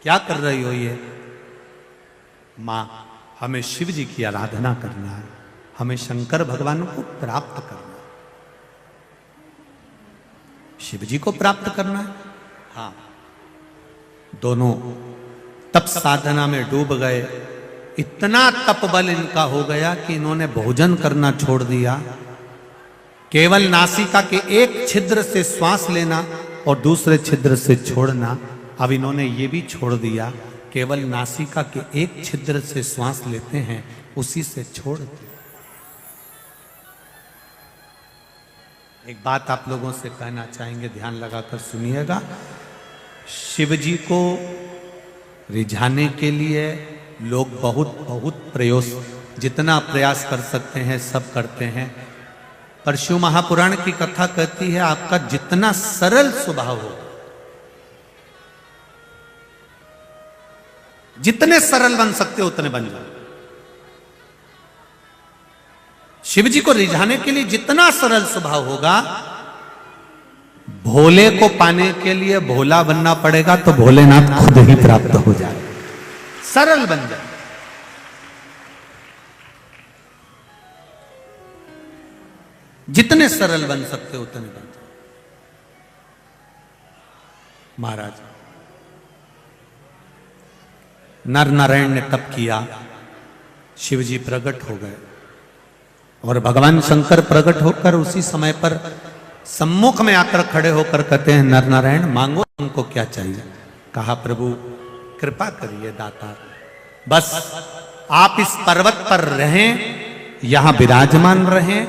क्या कर रही हो ये? मां हमें शिव जी की आराधना करना है, हमें शंकर भगवान को प्राप्त करना है, शिव जी को प्राप्त करना है। हाँ, दोनों तप साधना में डूब गए। इतना तप बल इनका हो गया कि इन्होंने भोजन करना छोड़ दिया। केवल नासिका के एक छिद्र से श्वास लेना और दूसरे छिद्र से छोड़ना, अब इन्होंने ये भी छोड़ दिया केवल नासिका के एक छिद्र से श्वास लेते हैं, उसी से छोड़ते। एक बात आप लोगों से कहना चाहेंगे, ध्यान लगाकर सुनिएगा। शिव जी को रिझाने के लिए लोग बहुत जितना प्रयास कर सकते हैं सब करते हैं, पर शिव महापुराण की कथा कहती है आपका जितना सरल स्वभाव हो, जितने सरल बन सकते हो उतने बन जाओ। शिव जी को रिझाने के लिए जितना सरल स्वभाव होगा, भोले को पाने के लिए भोला बनना पड़ेगा तो भोलेनाथ खुद ही प्राप्त हो जाए। सरल बन जाए। जितने सरल बन सकते हो उतने बन जाए। महाराज नर नारायण ने तप किया, शिव जी प्रकट हो गए और भगवान शंकर प्रकट होकर उसी समय पर सम्मुख में आकर खड़े होकर कहते हैं, नर नारायण मांगो तुमको क्या चाहिए। कहा प्रभु कृपा करिए दातार, बस आप इस पर्वत पर रहें, यहां विराजमान रहें,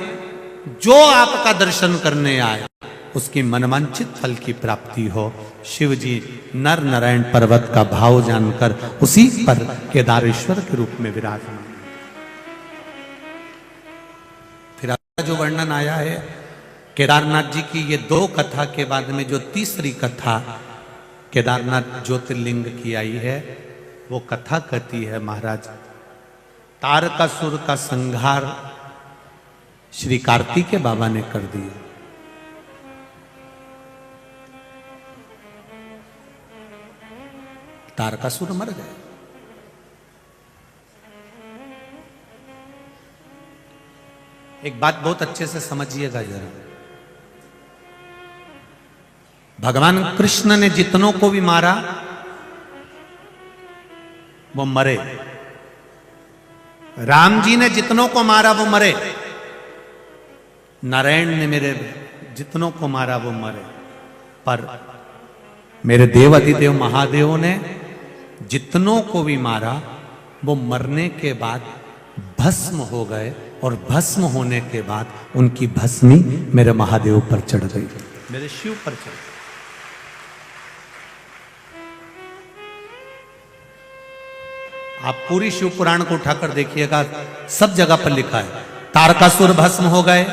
जो आपका दर्शन करने आए उसकी मनवांछित फल की प्राप्ति हो। शिव जी नर नारायण पर्वत का भाव जानकर उसी पर केदारेश्वर के रूप में विराजमान। फिर जो वर्णन आया है केदारनाथ जी की, ये दो कथा के बाद में जो तीसरी कथा केदारनाथ ज्योतिर्लिंग की आई है, वो कथा कहती है महाराज तारकासुर का संहार श्री कार्तिकेय बाबा ने कर दिया। तारकासुर मर गए। एक बात बहुत अच्छे से समझिएगा जरा, भगवान कृष्ण ने जितनों को भी मारा वो मरे, राम जी ने जितनों को मारा वो मरे, नारायण ने मेरे जितनों को मारा वो मरे, पर मेरे देव अधिदेव महादेव ने जितनों को भी मारा वो मरने के बाद भस्म हो गए, और भस्म होने के बाद उनकी भस्मी मेरे महादेव पर चढ़ गई, मेरे शिव पर चढ़ गई। आप पूरी शिव पुराण को उठाकर देखिएगा, सब जगह पर लिखा है तारकासुर भस्म हो गए,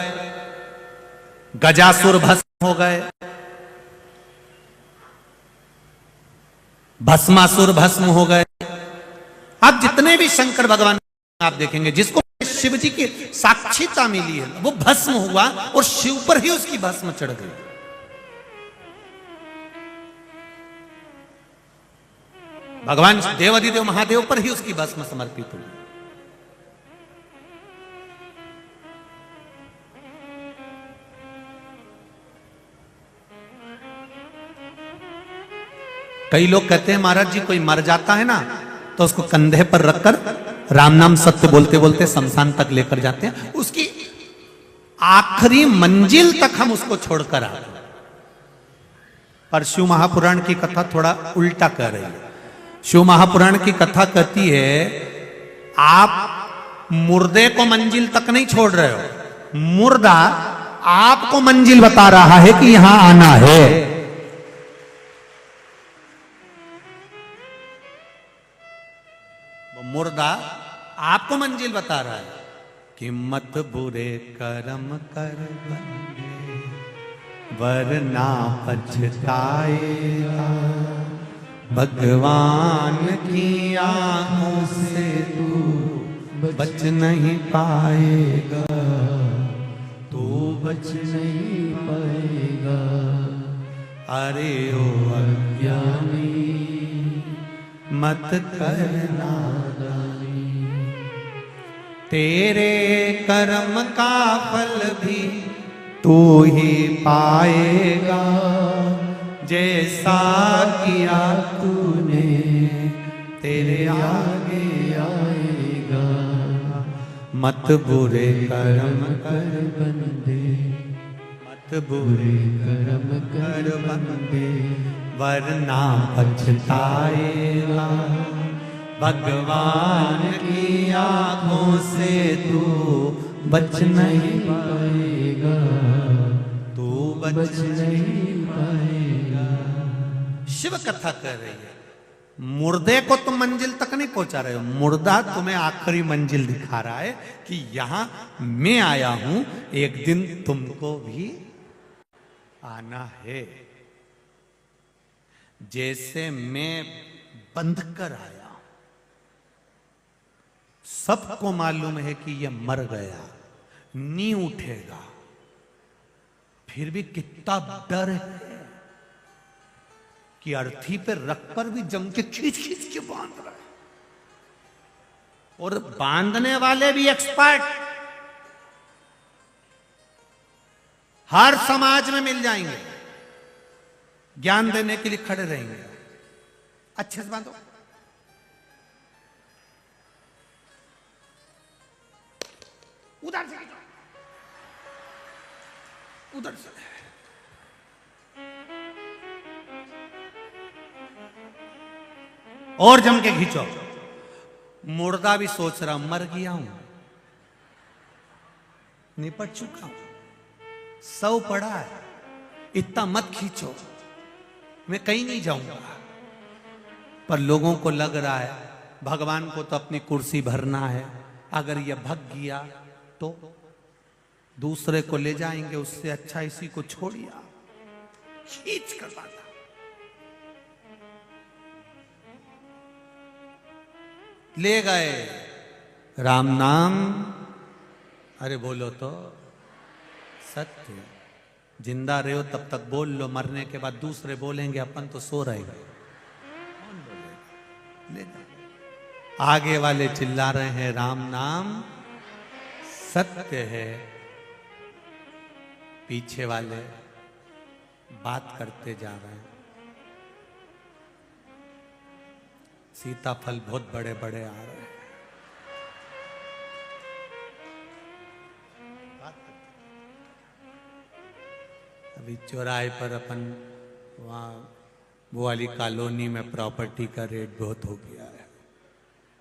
गजासुर भस्म हो गए, भस्मासुर भस्म हो गए। आप जितने भी शंकर भगवान आप देखेंगे, जिसको शिव जी की साक्षीता मिली है, वो भस्म हुआ और शिव पर ही उसकी भस्म चढ़ गई। भगवान देवाधिदेव महादेव पर ही उसकी भस्म समर्पित हुई। कई लोग कहते हैं महाराज जी कोई मर जाता है ना तो उसको कंधे पर रखकर राम नाम सत्य बोलते बोलते शमशान तक लेकर जाते हैं, उसकी आखिरी मंजिल तक हम उसको छोड़कर आते हैं। पर शिव महापुराण की कथा थोड़ा उल्टा कह रही है। शिव महापुराण की कथा कहती है आप मुर्दे को मंजिल तक नहीं छोड़ रहे हो, मुर्दा आपको मंजिल बता रहा है कि यहां आना है। वो मुर्दा आपको मंजिल बता रहा है कि मत बुरे कर्म कर बंदे वरना पछताएगा, भगवान की आंखों से तू बच नहीं पाएगा, तू बच नहीं पाएगा। अरे ओ अज्ञानी मत करना, तेरे कर्म का फल भी तू ही पाएगा, जैसा किया तूने तेरे आगे आएगा। मत बुरे कर्म कर बंदे, मत बुरे कर्म कर बंदे वरना पछताएगा, भगवान की आंखों से तू बच नहीं पाएगा, तू बच नहीं पाएगा। शिव कथा कर रही है, मुर्दे को तुम मंजिल तक नहीं पहुंचा रहे हो, मुर्दा तुम्हें आखिरी मंजिल दिखा रहा है कि यहां मैं आया हूं, एक दिन तुमको भी आना है। जैसे मैं बंध कर आया, सबको मालूम है कि यह मर गया, नहीं उठेगा, फिर भी कितना डर है कि अर्थी पे रख कर भी जम के खींच खींच के बांध रहा है। और बांधने वाले भी एक्सपर्ट हर समाज में मिल जाएंगे, ज्ञान देने के लिए खड़े रहेंगे। अच्छे से बांधो, उधर से खींचो, उधर से और जम के खींचो। मुर्दा भी सोच रहा मर गया हूं, निपट चुका हूं, सौ पड़ा है, इतना मत खींचो, मैं कहीं नहीं जाऊंगा। पर लोगों को लग रहा है भगवान को तो अपनी कुर्सी भरना है, अगर यह भग गया तो दूसरे को ले जाएंगे, उससे अच्छा इसी को छोड़िया, खींच कर बांधा। ले गए राम नाम, अरे बोलो तो सत्य, जिंदा रहे हो तब तक बोल लो, मरने के बाद दूसरे बोलेंगे, अपन तो सो रहेगा, कौन बोलेगा? ले गए। आगे वाले चिल्ला रहे हैं राम नाम सत्य है, पीछे वाले बात करते जा रहे हैं। सीताफल बहुत बड़े बड़े आ रहे हैं, अभी चौराहे पर अपन वहाँ वो वाली कॉलोनी में प्रॉपर्टी का रेट बहुत हो गया है,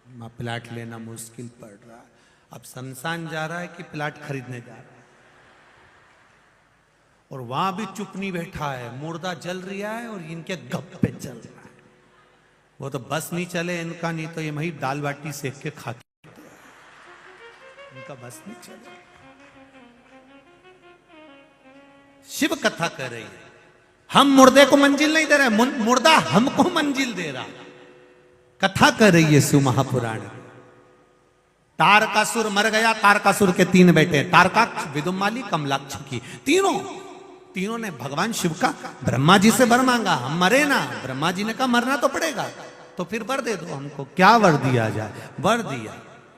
वहाँ प्लाट लेना मुश्किल पड़ रहा है। अब शमशान जा रहा है कि प्लाट खरीदने जा रहा है, और वहां भी चुप नहीं बैठा है, मुर्दा जल रहा है और इनके गप्पे चल रहा है। वो तो बस नहीं चले इनका, नहीं तो ये वही दाल बाटी सेक के खाते हैं, इनका बस नहीं चले। शिव कथा कर रही है, हम मुर्दे को मंजिल नहीं दे रहे, मुर्दा हमको मंजिल दे रहा। कथा कर रही है शिव महापुराण। तारकासुर मर गया, तारकासुर के 3 बेटे, तारकाक्ष, विदुमाली, कमलाक्ष की, तीनों ने भगवान शिव का ब्रह्मा जी से वर मांगा, हम मरे ना, ब्रह्मा जी ने कहा मरना तो पड़ेगा, तो फिर वर दे दो हमको। क्या वर दिया जाए? वर दिया,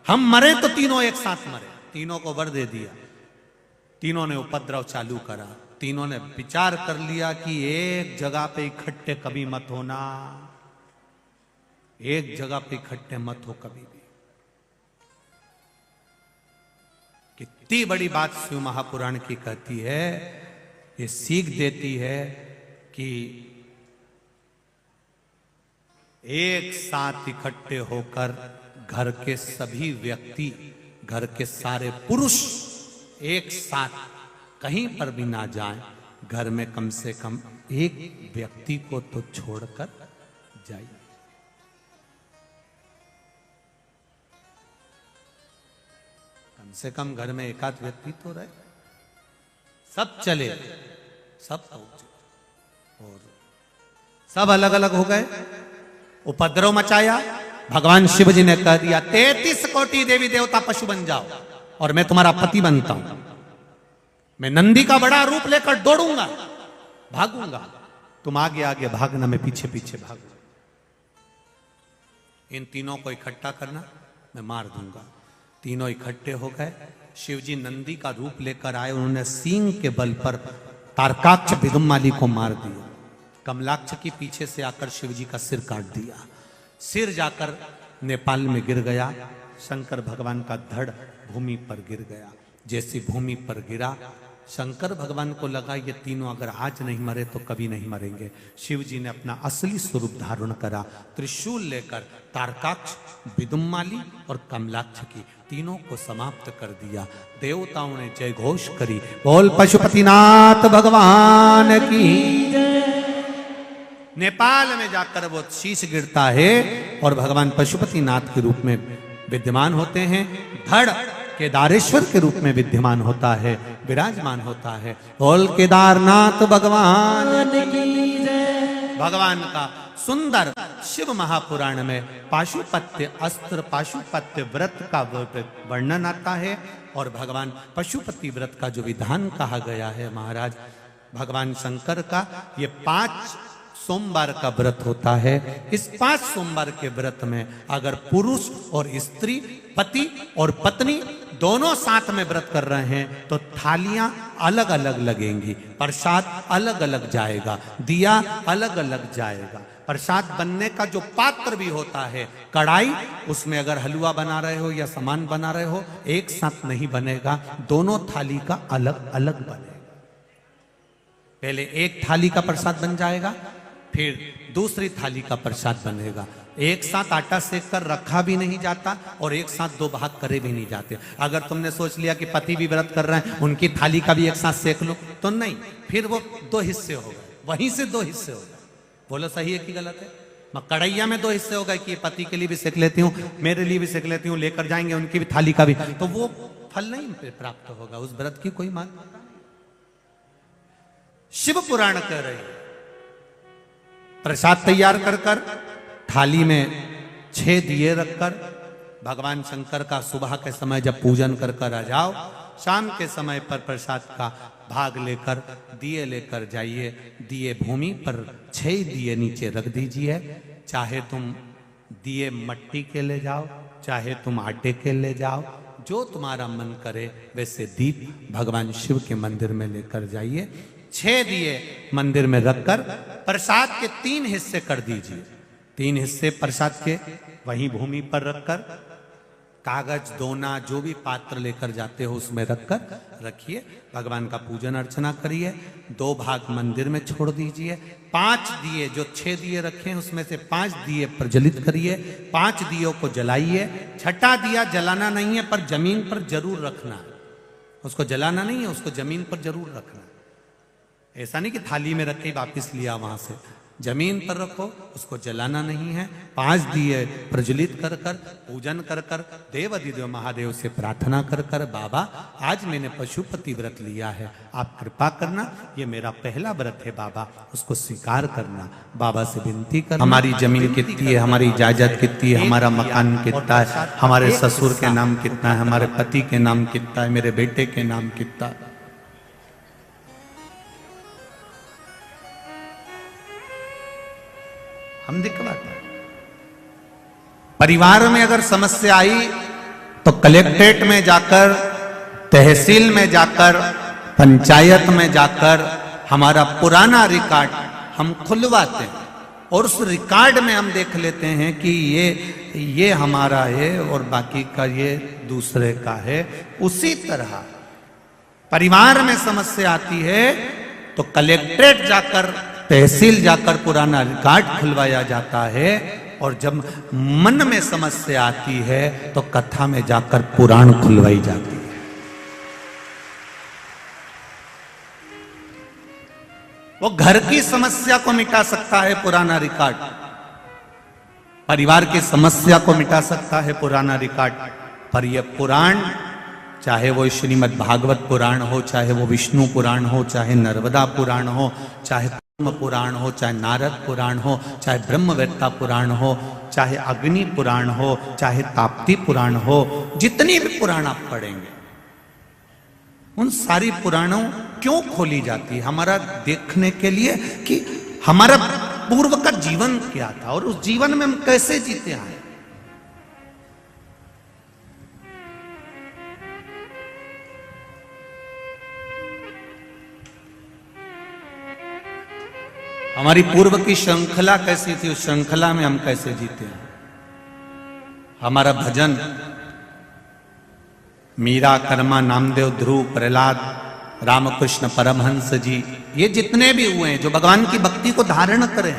हम मरे तो तीनों एक साथ मरे, तीनों को वर दे दिया। तीनों ने उपद्रव चालू करा, तीनों ने विचार कर लिया कि एक जगह पे इकट्ठे कभी मत होना, एक जगह पे इकट्ठे मत हो कभी भी। कितनी बड़ी बात शिव महापुराण की कहती है, ये सीख देती है कि एक साथ इकट्ठे होकर घर के सभी व्यक्ति, घर के सारे पुरुष एक साथ कहीं पर भी ना जाएं, घर में कम से कम एक व्यक्ति को तो छोड़कर जाइए। कम से कम घर में एकाध व्यक्ति तो रहे, सब चले, सब पहुंचे और सब अलग अलग हो गए, उपद्रव मचाया। भगवान शिव जी ने कह दिया 33 कोटि देवी देवता पशु बन जाओ और मैं तुम्हारा पति बनता हूं, मैं नंदी का बड़ा रूप लेकर दौड़ूंगा, भागूंगा, तुम आगे आगे भागना, मैं पीछे पीछे भागूंगा, इन तीनों को इकट्ठा करना, मैं मार दूंगा। तीनों इकट्ठे हो गए, शिव जी नंदी का रूप लेकर आए, उन्होंने सींग के बल पर तारकाक्ष विदुमाली को मार दिया, कमलाक्ष की पीछे से आकर शिव जी का सिर काट दिया, सिर जाकर नेपाल में गिर गया, शंकर भगवान का धड़ भूमि पर गिर गया। जैसी भूमि पर गिरा, शंकर भगवान को लगा ये तीनों अगर आज नहीं मरे तो कभी नहीं मरेंगे। शिव जी ने अपना असली स्वरूप धारण करा, त्रिशूल लेकर तारकाक्ष, विदुम्माली और कमलाक्ष की तीनों को समाप्त कर दिया। देवताओं ने जय घोष करी, बोल पशुपतिनाथ भगवान की। नेपाल में जाकर वो शीश गिरता है और भगवान पशुपतिनाथ के रूप में विद्यमान होते हैं। धड़ केदारेश्वर के रूप में विद्यमान होता है, विराजमान होता है। बोल केदारनाथ भगवान की जय। भगवान का सुंदर शिव महापुराण में पाशुपत्य अस्त्र, पाशुपत्य व्रत का वर्णन आता है और भगवान पशुपति व्रत का जो विधान कहा गया है महाराज, भगवान शंकर का ये 5 सोमवार का व्रत होता है। इस 5 सोमवार के व्रत में अगर पुरुष और स्त्री, पति और पत्नी दोनों साथ में व्रत कर रहे हैं तो थालियां अलग अलग लगेंगी, प्रसाद अलग अलग जाएगा, दिया अलग अलग जाएगा। प्रसाद बनने का जो पात्र भी होता है, कढ़ाई, उसमें अगर हलवा बना रहे हो या सामान बना रहे हो, एक साथ नहीं बनेगा, दोनों थाली का अलग अलग बनेगा। पहले एक थाली का प्रसाद बन जाएगा, फिर दूसरी थाली का प्रसाद बनेगा। एक साथ आटा सेक कर रखा भी नहीं जाता और एक साथ 2 भाग करे भी नहीं जाते। अगर तुमने सोच लिया कि पति भी व्रत कर रहे हैं, उनकी थाली का भी एक साथ सेक लो, तो नहीं, फिर वो 2 हिस्से हो गए, वहीं से 2 हिस्से हो गए। बोलो सही है कि गलत है? कढ़ैया में 2 हिस्से हो गए कि पति के लिए भी सेक लेती हूँ, मेरे लिए भी सेक लेती हूँ, लेकर जाएंगे उनकी भी थाली का भी, तो वो फल नहीं प्राप्त होगा, उस व्रत की कोई मान्यता नहीं। शिव पुराण कह रहे हैं प्रसाद तैयार कर कर थाली में 6 दिए रखकर भगवान शंकर का सुबह के समय जब पूजन कर कर आ जाओ, शाम के समय पर प्रसाद का भाग लेकर दिए लेकर जाइए। दिए भूमि पर 6 दिए नीचे रख दीजिए। चाहे तुम दिए मट्टी के ले जाओ, चाहे तुम आटे के ले जाओ, जो तुम्हारा मन करे वैसे दीप भगवान शिव के मंदिर में लेकर जाइए। 6 दिए मंदिर में रखकर प्रसाद के 3 हिस्से कर दीजिए। 3 हिस्से प्रसाद के वहीं भूमि पर रखकर, कागज, दोना, जो भी पात्र लेकर जाते हो उसमें रखकर रखिए। भगवान का पूजन अर्चना करिए। 2 भाग मंदिर में छोड़ दीजिए। 5 दिए, जो 6 दिए रखे हैं उसमें से 5 दिए प्रज्वलित करिए। 5 दियों को जलाइए। 6ठा दिया जलाना नहीं है, पर जमीन पर जरूर रखना है। उसको जलाना नहीं है, उसको जमीन पर जरूर रखना है। ऐसा नहीं कि थाली में रखे वापिस लिया वहां से, जमीन पर रखो, उसको जलाना नहीं है। 5 दिए प्रज्वलित कर कर, पूजन कर कर, देव अधिदेव महादेव से प्रार्थना कर कर, बाबा आज मैंने पशुपति व्रत लिया है, आप कृपा करना, ये मेरा पहला व्रत है बाबा, उसको स्वीकार करना। बाबा से विनती कर, हमारी जमीन कितनी है, हमारी इजाजत कितनी है, हमारा मकान कितना है, हमारे ससुर के नाम कितना है, हमारे पति के नाम कितना है, मेरे बेटे के नाम कितना है। हम दिखवाते हैं। परिवार में अगर समस्या आई तो कलेक्ट्रेट में जाकर, तहसील में जाकर, पंचायत में जाकर हमारा पुराना रिकॉर्ड हम खुलवाते हैं और उस रिकॉर्ड में हम देख लेते हैं कि ये हमारा है और बाकी का ये दूसरे का है। उसी तरह परिवार में समस्या आती है तो कलेक्ट्रेट जाकर, तहसील जाकर पुराना रिकॉर्ड खुलवाया जाता है, और जब मन में समस्या आती है तो कथा में जाकर पुराण खुलवाई जाती है। वो घर की समस्या को मिटा सकता है पुराना रिकॉर्ड, परिवार की समस्या को मिटा सकता है पुराना रिकॉर्ड, पर यह पुराण, चाहे वो श्रीमद् भागवत पुराण हो, चाहे वो विष्णु पुराण हो, चाहे नर्मदा पुराण हो, चाहे पुराण हो, चाहे नारद पुराण हो, चाहे ब्रह्मवेत्ता पुराण हो, चाहे अग्नि पुराण हो, चाहे ताप्ती पुराण हो, जितनी भी पुराण आप पढ़ेंगे, उन सारी पुराणों क्यों खोली जाती है? हमारा देखने के लिए कि हमारा पूर्व का जीवन क्या था और उस जीवन में हम कैसे जीते आए। हमारी पूर्व की श्रृंखला कैसी थी, उस श्रृंखला में हम कैसे जीते हैं। हमारा भजन मीरा, कर्मा, नामदेव, ध्रुव, प्रहलाद, रामकृष्ण परमहंस जी, ये जितने भी हुए हैं जो भगवान की भक्ति को धारण करें,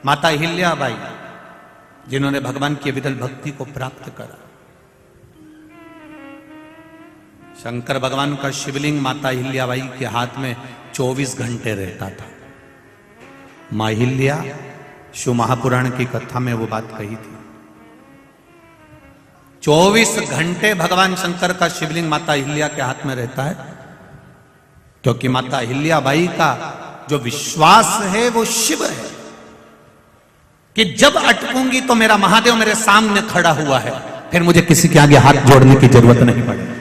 माता अहिल्याबाई जिन्होंने भगवान की विरल भक्ति को प्राप्त करा, शंकर भगवान का शिवलिंग माता अहिल्याबाई के हाथ में 24 घंटे रहता था। मां अहिल्या शिव महापुराण की कथा में वो बात कही थी। 24 घंटे भगवान शंकर का शिवलिंग माता अहिल्या के हाथ में रहता है, क्योंकि माता अहिल्याबाई का जो विश्वास है वो शिव है कि जब अटकूंगी तो मेरा महादेव मेरे सामने खड़ा हुआ है, फिर मुझे किसी के आगे हाथ जोड़ने की जरूरत नहीं पड़ेगी।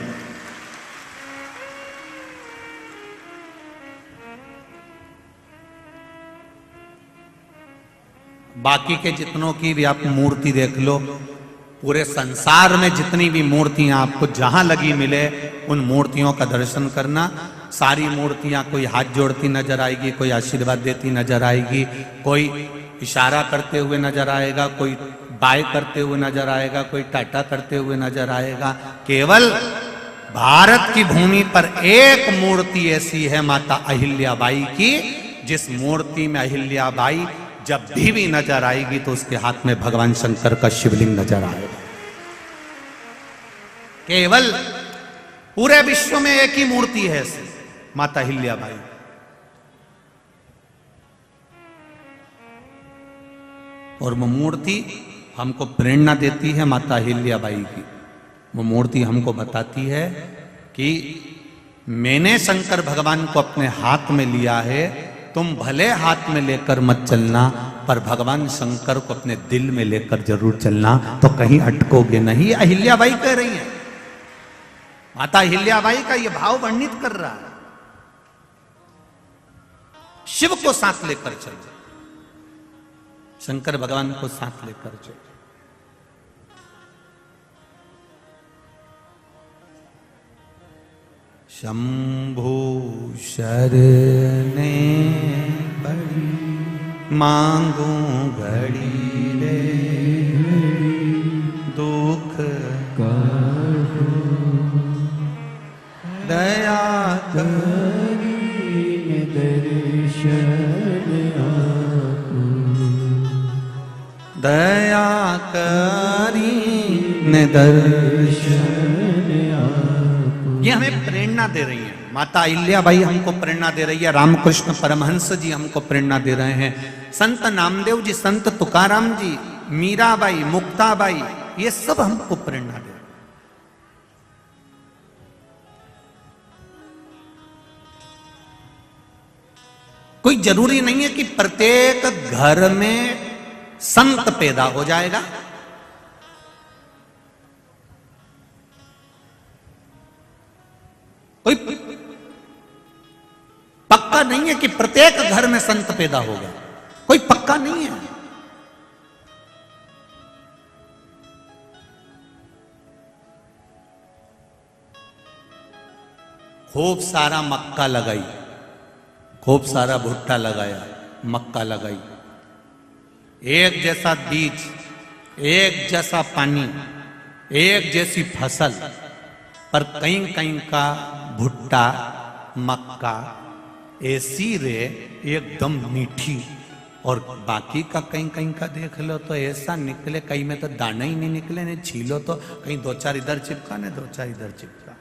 बाकी के जितनों की भी आप मूर्ति देख लो, पूरे संसार में जितनी भी मूर्तियां आपको जहां लगी मिले, उन मूर्तियों का दर्शन करना। सारी मूर्तियां कोई हाथ जोड़ती नजर आएगी, कोई आशीर्वाद देती नजर आएगी, कोई इशारा करते हुए नजर आएगा, कोई बाय करते हुए नजर आएगा, कोई टाटा करते हुए नजर आएगा। केवल भारत की भूमि पर एक मूर्ति ऐसी है माता अहिल्याबाई की, जिस मूर्ति में अहिल्याबाई जब भी नजर आएगी तो उसके हाथ में भगवान शंकर का शिवलिंग नजर आएगा। केवल पूरे विश्व में एक ही मूर्ति है ऐसी, माता अहिल्याबाई। और वो मूर्ति हमको प्रेरणा देती है माता अहिल्याबाई की। वो मूर्ति हमको बताती है कि मैंने शंकर भगवान को अपने हाथ में लिया है, तुम भले हाथ में लेकर मत चलना, पर भगवान शंकर को अपने दिल में लेकर जरूर चलना, तो कहीं अटकोगे नहीं। अहिल्याबाई कह रही है, माता अहिल्याबाई का यह भाव वर्णित कर रहा है। शिव को साथ लेकर चलो, शंकर भगवान को साथ लेकर चलो। शंभु शरणे बड़ी मांगू घड़ी रे, दुख दया करी दर्शन आपको, दया करी ने दर्शन आपको। ये हमें प्रेरणा दे रही है माता अहिल्याबाई, हमको प्रेरणा दे रही है। रामकृष्ण परमहंस जी हमको प्रेरणा दे रहे हैं। संत नामदेव जी, संत तुकाराम जी, मीराबाई, मुक्ताबाई, ये सब हमको प्रेरणा दे रहे हैं। कोई जरूरी नहीं है कि प्रत्येक घर में संत पैदा हो जाएगा। कोई पक्का नहीं है कि प्रत्येक घर में संत पैदा होगा, कोई पक्का नहीं है। खूब सारा मक्का लगाई, खूब सारा भुट्टा लगाया, मक्का लगाई, एक जैसा बीज, एक जैसा पानी, एक जैसी फसल, पर कहीं कहीं का भुट्टा मक्का ऐसी रे एकदम मीठी, और बाकी का कहीं कहीं का देख लो तो ऐसा निकले, कहीं में तो दाना ही नहीं निकले, नहीं छीलो तो कहीं दो चार इधर चिपका, ने दो चार इधर चिपका,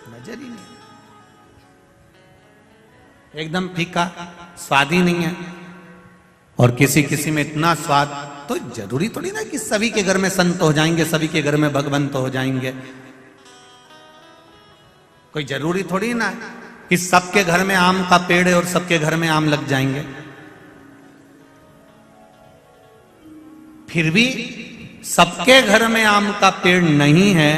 नजर ही नहीं, एकदम फीका, स्वाद ही नहीं है। और किसी किसी में इतना स्वाद, तो जरूरी थोड़ी ना कि सभी के घर में संत हो जाएंगे, सभी के घर में भगवंत हो जाएंगे। कोई जरूरी थोड़ी ना कि सबके घर में आम का पेड़ है और सबके घर में आम लग जाएंगे। फिर भी सबके घर में आम का पेड़ नहीं है,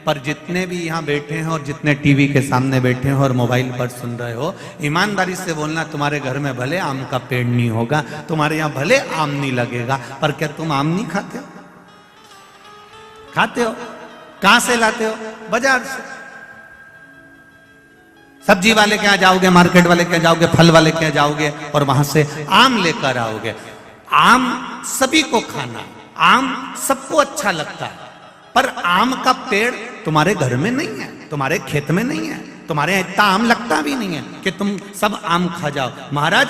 पर जितने भी यहां बैठे हैं और जितने टीवी के सामने बैठे हैं और मोबाइल पर सुन रहे हो, ईमानदारी से बोलना, तुम्हारे घर में भले आम का पेड़ नहीं होगा, तुम्हारे यहां भले आम नहीं लगेगा, पर क्या तुम आम नहीं खाते हो? खाते हो। कहां से लाते हो? बाजार से। सब्जी वाले के यहां जाओगे, मार्केट वाले के यहां जाओगे, फल वाले के यहां जाओगे और वहां से आम लेकर आओगे। आम सभी को खाना, आम सबको अच्छा लगता है, पर आम का पेड़ तुम्हारे घर में नहीं है, तुम्हारे खेत में नहीं है, तुम्हारे यहाँ इतना आम लगता भी नहीं है कि तुम सब आम खा जाओ। महाराज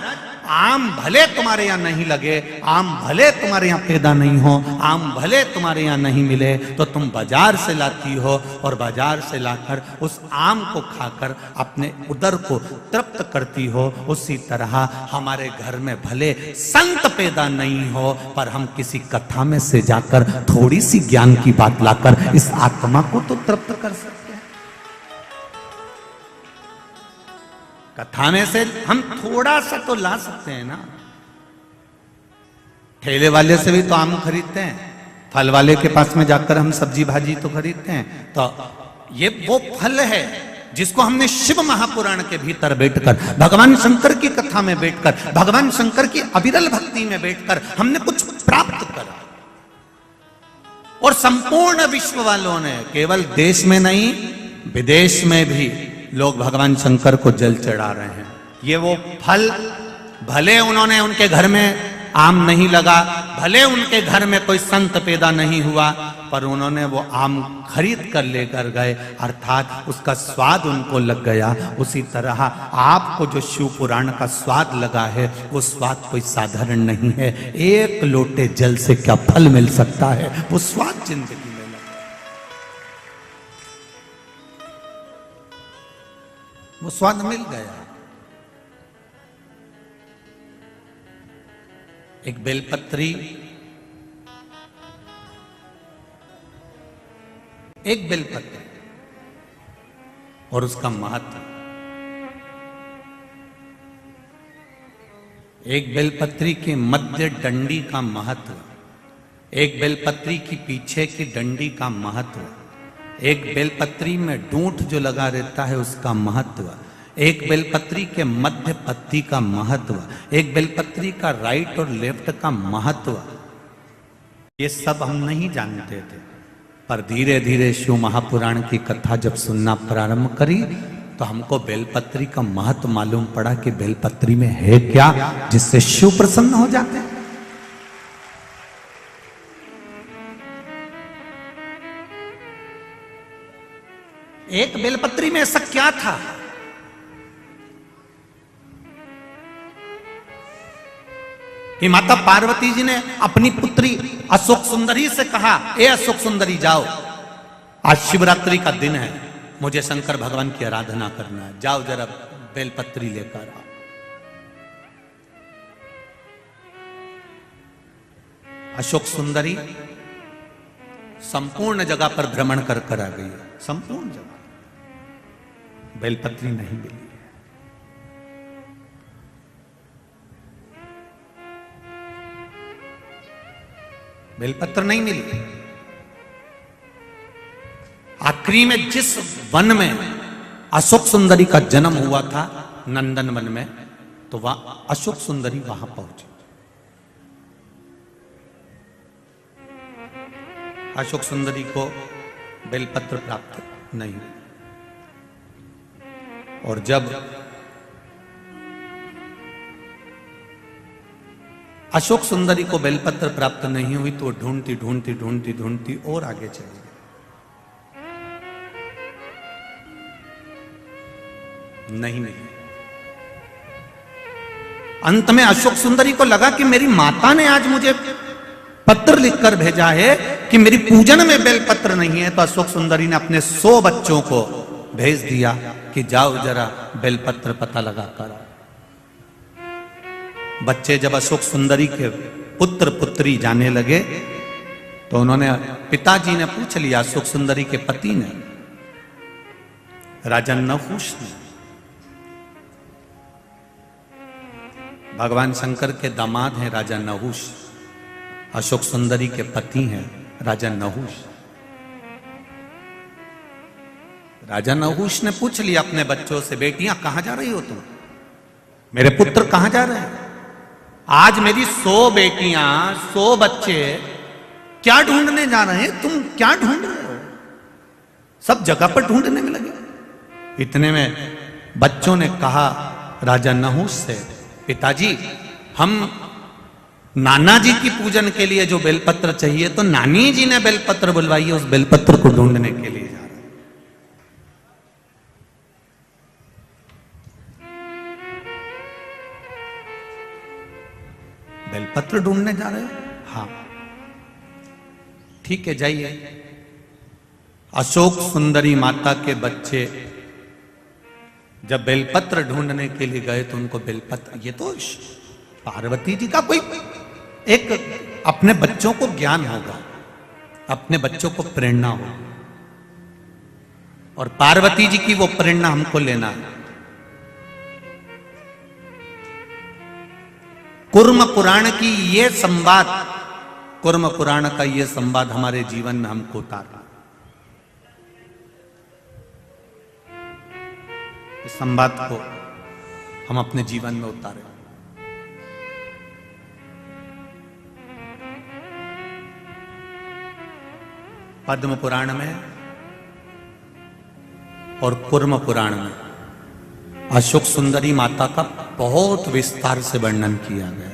आम भले तुम्हारे यहाँ नहीं लगे, आम भले तुम्हारे यहाँ पैदा नहीं हो, आम भले तुम्हारे यहाँ नहीं मिले, तो तुम बाजार से लाती हो और बाजार से लाकर उस आम को खाकर अपने उदर को तृप्त करती हो। उसी तरह हमारे घर में भले संत पैदा नहीं हो, पर हम किसी कथा में से जाकर थोड़ी सी ज्ञान की बात लाकर इस आत्मा को तो तृप्त कर सकते हैं। कथा में से हम थोड़ा सा तो ला सकते हैं ना। ठेले वाले से भी तो आम खरीदते हैं, फल वाले के पास में जाकर हम सब्जी भाजी तो खरीदते हैं। तो ये वो फल है जिसको हमने शिव महापुराण के भीतर बैठकर, भगवान शंकर की कथा में बैठकर, भगवान शंकर की अविरल भक्ति में बैठकर हमने कुछ प्राप्त करा। और संपूर्ण विश्व वालों ने, केवल देश में नहीं विदेश में भी लोग भगवान शंकर को जल चढ़ा रहे हैं। ये वो फल, भले उन्होंने, उनके घर में आम नहीं लगा, भले उनके घर में कोई संत पैदा नहीं हुआ, पर उन्होंने वो आम खरीद कर लेकर गए, अर्थात उसका स्वाद उनको लग गया। उसी तरह आपको जो शिव पुराण का स्वाद लगा है, वो स्वाद कोई साधारण नहीं है। एक लोटे जल से क्या फल मिल सकता है, वो स्वाद जिंदगी में लगा। वो स्वाद मिल गया। एक बेलपत्री, एक बेलपत्री और उसका महत्व। एक बेलपत्री के मध्य डंडी का महत्व, एक बेलपत्री की पीछे की डंडी का महत्व, एक बेलपत्री में डूंठ जो लगा रहता है उसका महत्व, एक बेलपत्री के मध्य पत्ती का महत्व, एक बेलपत्री का राइट और लेफ्ट का महत्व, ये सब हम नहीं जानते थे। पर धीरे धीरे शिव महापुराण की कथा जब सुनना प्रारंभ करी तो हमको बेलपत्री का महत्व मालूम पड़ा कि बेलपत्री में है क्या जिससे शिव प्रसन्न हो जाते हैं। एक बेलपत्री में ऐसा क्या था कि माता पार्वती जी ने अपनी पुत्री अशोक सुंदरी से कहा, ए अशोक सुंदरी जाओ, आज शिवरात्रि का दिन है, मुझे शंकर भगवान की आराधना करना है, जाओ जरा बेलपत्री लेकर आओ। अशोक सुंदरी संपूर्ण जगह पर भ्रमण कर कर आ गई, संपूर्ण जगह बेलपत्री नहीं मिली। बेलपत्र नहीं मिली। आखिरी में जिस वन में अशोक सुंदरी का जन्म हुआ था, नंदन वन में, तो वह अशोक सुंदरी वहां पहुंची। अशोक सुंदरी को बेलपत्र प्राप्त नहीं हुआ। और जब अशोक सुंदरी को बेलपत्र प्राप्त नहीं हुई तो ढूंढती ढूंढती ढूंढती ढूंढती और आगे चली गई। नहीं। अंत में अशोक सुंदरी को लगा कि मेरी माता ने आज मुझे पत्र लिखकर भेजा है कि मेरी पूजन में बेलपत्र नहीं है। तो अशोक सुंदरी ने अपने 100 बच्चों को भेज दिया कि जाओ जरा बेलपत्र पता लगा कर। बच्चे जब अशोक सुंदरी के पुत्र पुत्री जाने लगे तो उन्होंने, पिताजी ने पूछ लिया, अशोक सुंदरी के पति ने, राजा नहुष ने, भगवान शंकर के दामाद हैं राजा नहुष, अशोक सुंदरी के पति हैं राजा नहुष। राजा नहुष ने पूछ लिया अपने बच्चों से, बेटियां कहां जा रही हो तुम, मेरे पुत्र कहां जा रहे हैं? आज मेरी 100 बेटियां 100 बच्चे क्या ढूंढने जा रहे हैं, तुम क्या ढूंढ रहे हो? सब जगह पर ढूंढने में लगे। इतने में बच्चों ने कहा राजा नहुष से, पिताजी हम नाना जी की पूजन के लिए जो बेलपत्र चाहिए तो नानी जी ने बेलपत्र बुलवाई है, उस बेलपत्र को ढूंढने के लिए जा रहे हैं। बेलपत्र ढूंढने जा रहे हो? हाँ ठीक है, जाइए। अशोक सुंदरी माता के बच्चे जब बेलपत्र ढूंढने के लिए गए तो उनको बेलपत्र, ये तो पार्वती जी का कोई एक अपने बच्चों को ज्ञान होगा, अपने बच्चों को प्रेरणा हो, और पार्वती जी की वो प्रेरणा हमको लेना है। कुर्म पुराण की ये संवाद, कुर्म पुराण का ये संवाद हमारे जीवन में हमको उतारना। इस संवाद को हम अपने जीवन में उतारें। पद्म पुराण में और कुर्म पुराण में अशोक सुंदरी माता का बहुत विस्तार से वर्णन किया गया।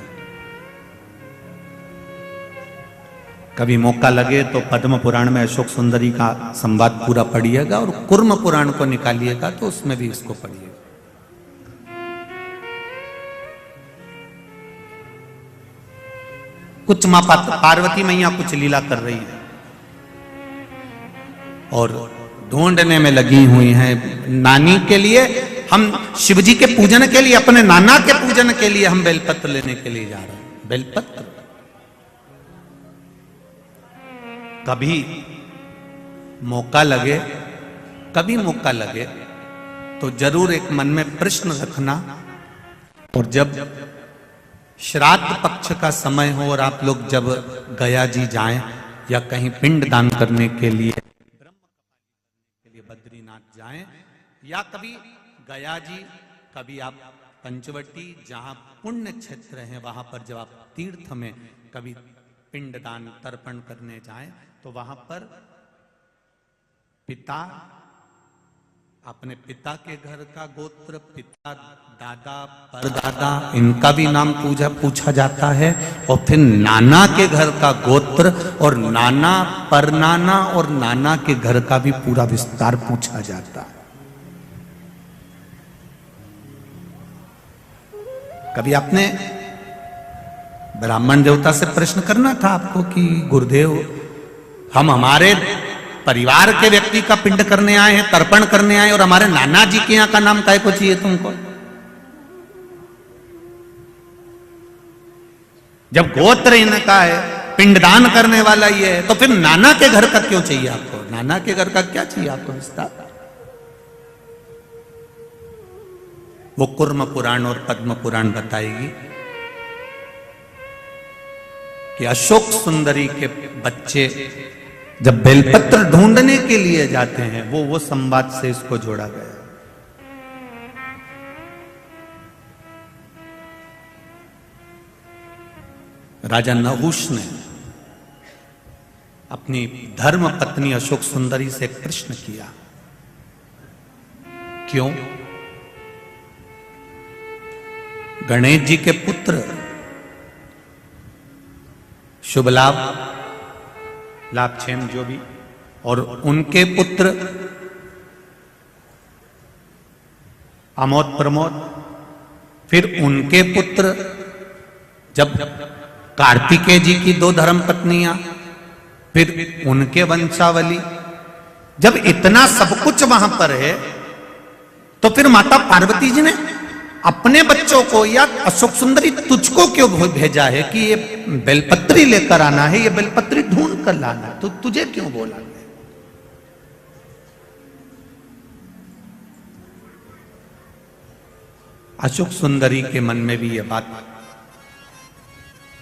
कभी मौका लगे तो पद्म पुराण में अशोक सुंदरी का संवाद पूरा पढ़िएगा, और कुर्म पुराण को निकालिएगा तो उसमें भी इसको पढ़िएगा। कुछ मां पार्वती मैया कुछ लीला कर रही है और ढूंढने में लगी हुई हैं नानी के लिए। हम शिवजी के पूजन के लिए, अपने नाना के पूजन के लिए हम बेलपत्र लेने के लिए जा रहे हैं। बेलपत्र कभी मौका लगे, कभी मौका लगे तो जरूर एक मन में प्रश्न रखना, और जब श्राद्ध पक्ष का समय हो और आप लोग जब गया जी जाएं या कहीं पिंड दान करने के लिए बद्रीनाथ जाएं, या कभी गया जी, कभी आप पंचवटी, जहां पुण्य क्षेत्र है वहां पर जब आप तीर्थ में कभी पिंड दान तर्पण करने जाएं तो वहां पर पिता, अपने पिता के घर का गोत्र, पिता, दादा, परदादा, इनका भी नाम पूछा जाता है, और फिर नाना के घर का गोत्र, और नाना, परनाना और नाना के घर का भी पूरा विस्तार पूछा जाता है। कभी आपने ब्राह्मण देवता से प्रश्न करना था आपको कि गुरुदेव, हम हमारे परिवार के व्यक्ति का पिंड करने आए हैं, तर्पण करने आए, और हमारे नाना जी के यहां का नाम काय को चाहिए तुमको? जब गोत्र इनका है, पिंडदान करने वाला ये है, तो फिर नाना के घर का क्यों चाहिए आपको? नाना के घर का क्या चाहिए आपको विस्तार? वो कुर्म पुराण और पद्म पुराण बताएगी कि अशोक सुंदरी के बच्चे जब बेलपत्र ढूंढने के लिए जाते हैं, वो संवाद से इसको जोड़ा गया। राजा नहुष ने अपनी धर्म पत्नी अशोक सुंदरी से प्रश्न किया, क्यों? गणेश जी के पुत्र शुभ लाभ, लाभक्षेम जो भी, और उनके पुत्र अमोद प्रमोद, फिर उनके पुत्र, जब कार्तिकेय जी की 2 धर्म पत्नियां, फिर उनके वंशावली, जब इतना सब कुछ वहां पर है, तो फिर माता पार्वती जी ने अपने बच्चों को या अशोक सुंदरी तुझको क्यों भेजा है कि ये बेलपत्री लेकर आना है, ये बेलपत्री ढूंढ कर लाना है, तो तुझे क्यों बोला? अशोक सुंदरी के मन में भी ये बात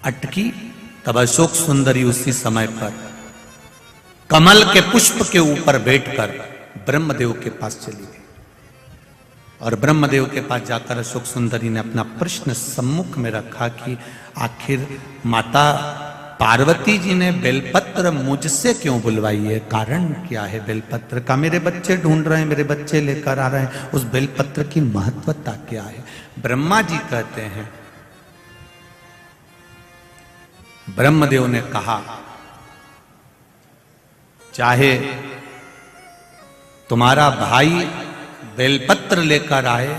अटकी। तब अशोक सुंदरी उसी समय पर कमल के पुष्प के ऊपर बैठकर ब्रह्मदेव के पास चली गई, और ब्रह्मदेव के पास जाकर अशोक सुंदरी ने अपना प्रश्न सम्मुख में रखा कि आखिर माता पार्वती जी ने बेलपत्र मुझसे क्यों बुलवाई है? कारण क्या है बेलपत्र का? मेरे बच्चे ढूंढ रहे हैं, मेरे बच्चे लेकर आ रहे हैं, उस बेलपत्र की महत्वता क्या है? ब्रह्मा जी कहते हैं, ब्रह्मदेव ने कहा, चाहे तुम्हारा भाई बेलपत्र लेकर आए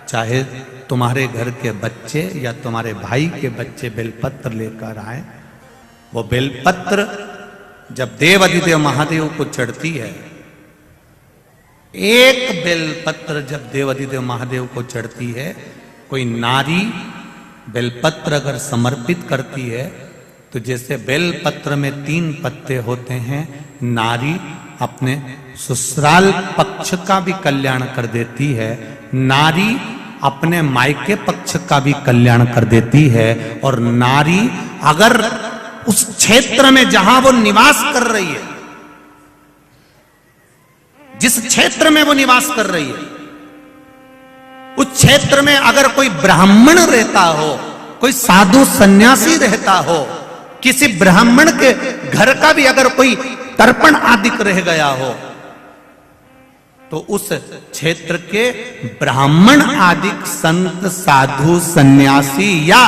चाहे तुम्हारे घर के बच्चे या तुम्हारे भाई के बच्चे बेलपत्र लेकर आए, वो बेलपत्र जब देव अधिदेव महादेव को चढ़ती है, एक बेलपत्र जब देव अधिदेव महादेव को चढ़ती है, कोई नारी बेलपत्र अगर समर्पित करती है तो जैसे बेलपत्र में 3 पत्ते होते हैं, नारी अपने ससुराल पक्ष का भी कल्याण कर देती है, नारी अपने मायके पक्ष का भी कल्याण कर देती है। और नारी अगर उस क्षेत्र में जहां वो निवास कर रही है, जिस क्षेत्र में वो निवास कर रही है, उस क्षेत्र में अगर कोई ब्राह्मण रहता हो, कोई साधु सन्यासी रहता हो, किसी ब्राह्मण के घर का भी अगर कोई तर्पण आदि रह गया हो, तो उस क्षेत्र के ब्राह्मण आदि संत साधु सन्यासी या